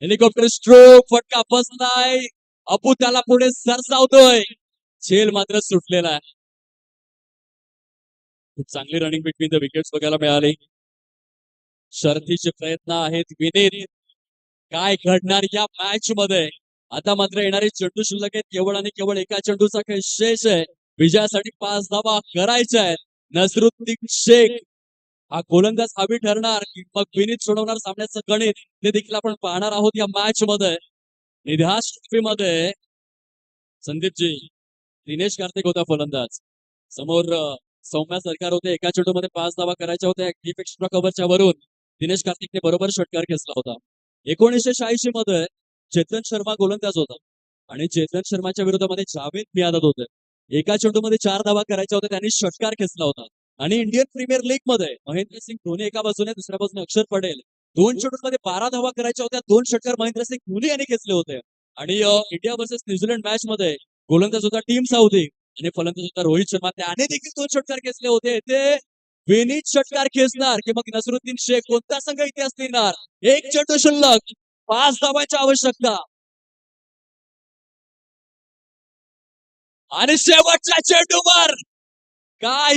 हेलिकॉप्टर स्ट्रोक, फटका बसलाय. अपू त्याला पुढे सरसावतोय. झेल मात्र सुटलेला आहे. खूप चांगली रनिंग बिटवीन द विकेट्स बघायला मिळाली. शर्थीचे प्रयत्न आहेत विनीत. काय घडणार या मॅच मध्ये. आता मात्र येणारे चेंडू शिल्लक आहेत. केवळ आणि केवळ एका चेंडूचा खेळ शेष आहे. विजयासाठी 5 धावा करायच्या आहेत. नसरुद्दीन शेख हा गोलंदाज हवी ठरणार की मग विनीत सोडवणार सामन्याचं गणित, ते देखील आपण पाहणार आहोत या मॅच मध्ये. निधास ट्रॉफीमध्ये संदीपजी, दिनेश कार्तिक होता फलंदाज. समोर सौम्या सरकार होते. एका चेंडूमध्ये 5 धावा करायच्या होत्या. डीप एक्स्ट्रा कव्हरच्या वरून दिनेश कार्तिकने बरोबर षटकार खेचला होता. 1986 मध्ये चेतन शर्मा गोलंदाज होता आणि चेतन शर्माच्या विरोधामध्ये जावेद मियादाद होते. एका चेंडूमध्ये 4 धावा करायच्या होत्या. त्यांनी षटकार खेचला होता. आणि इंडियन प्रीमियर लीग मध्ये महेंद्रसिंग धोनी एका बाजूने, दुसऱ्या बाजूने अक्षर पटेल. 2 चेंडूंमध्ये 12 धावा करायच्या होत्या. 2 षटकार महेंद्रसिंग धोनी यांनी खेचले होते. आणि इंडिया वर्सेस न्यूझीलंड मॅच मध्ये गोलंदाज होता टीम साऊदी आणि फलंदाज होता रोहित शर्मा. त्याने देखील 2 षटकार खेचले होते. ते विनीत षटकार खेचणार की मग नसरुद्दीन शेख, कोणता संघ इतिहास लिहिणार. 1 चेंडू शिल्लक, 5 धावांची आवश्यकता. आणि शेवटच्या चेंडूवर काय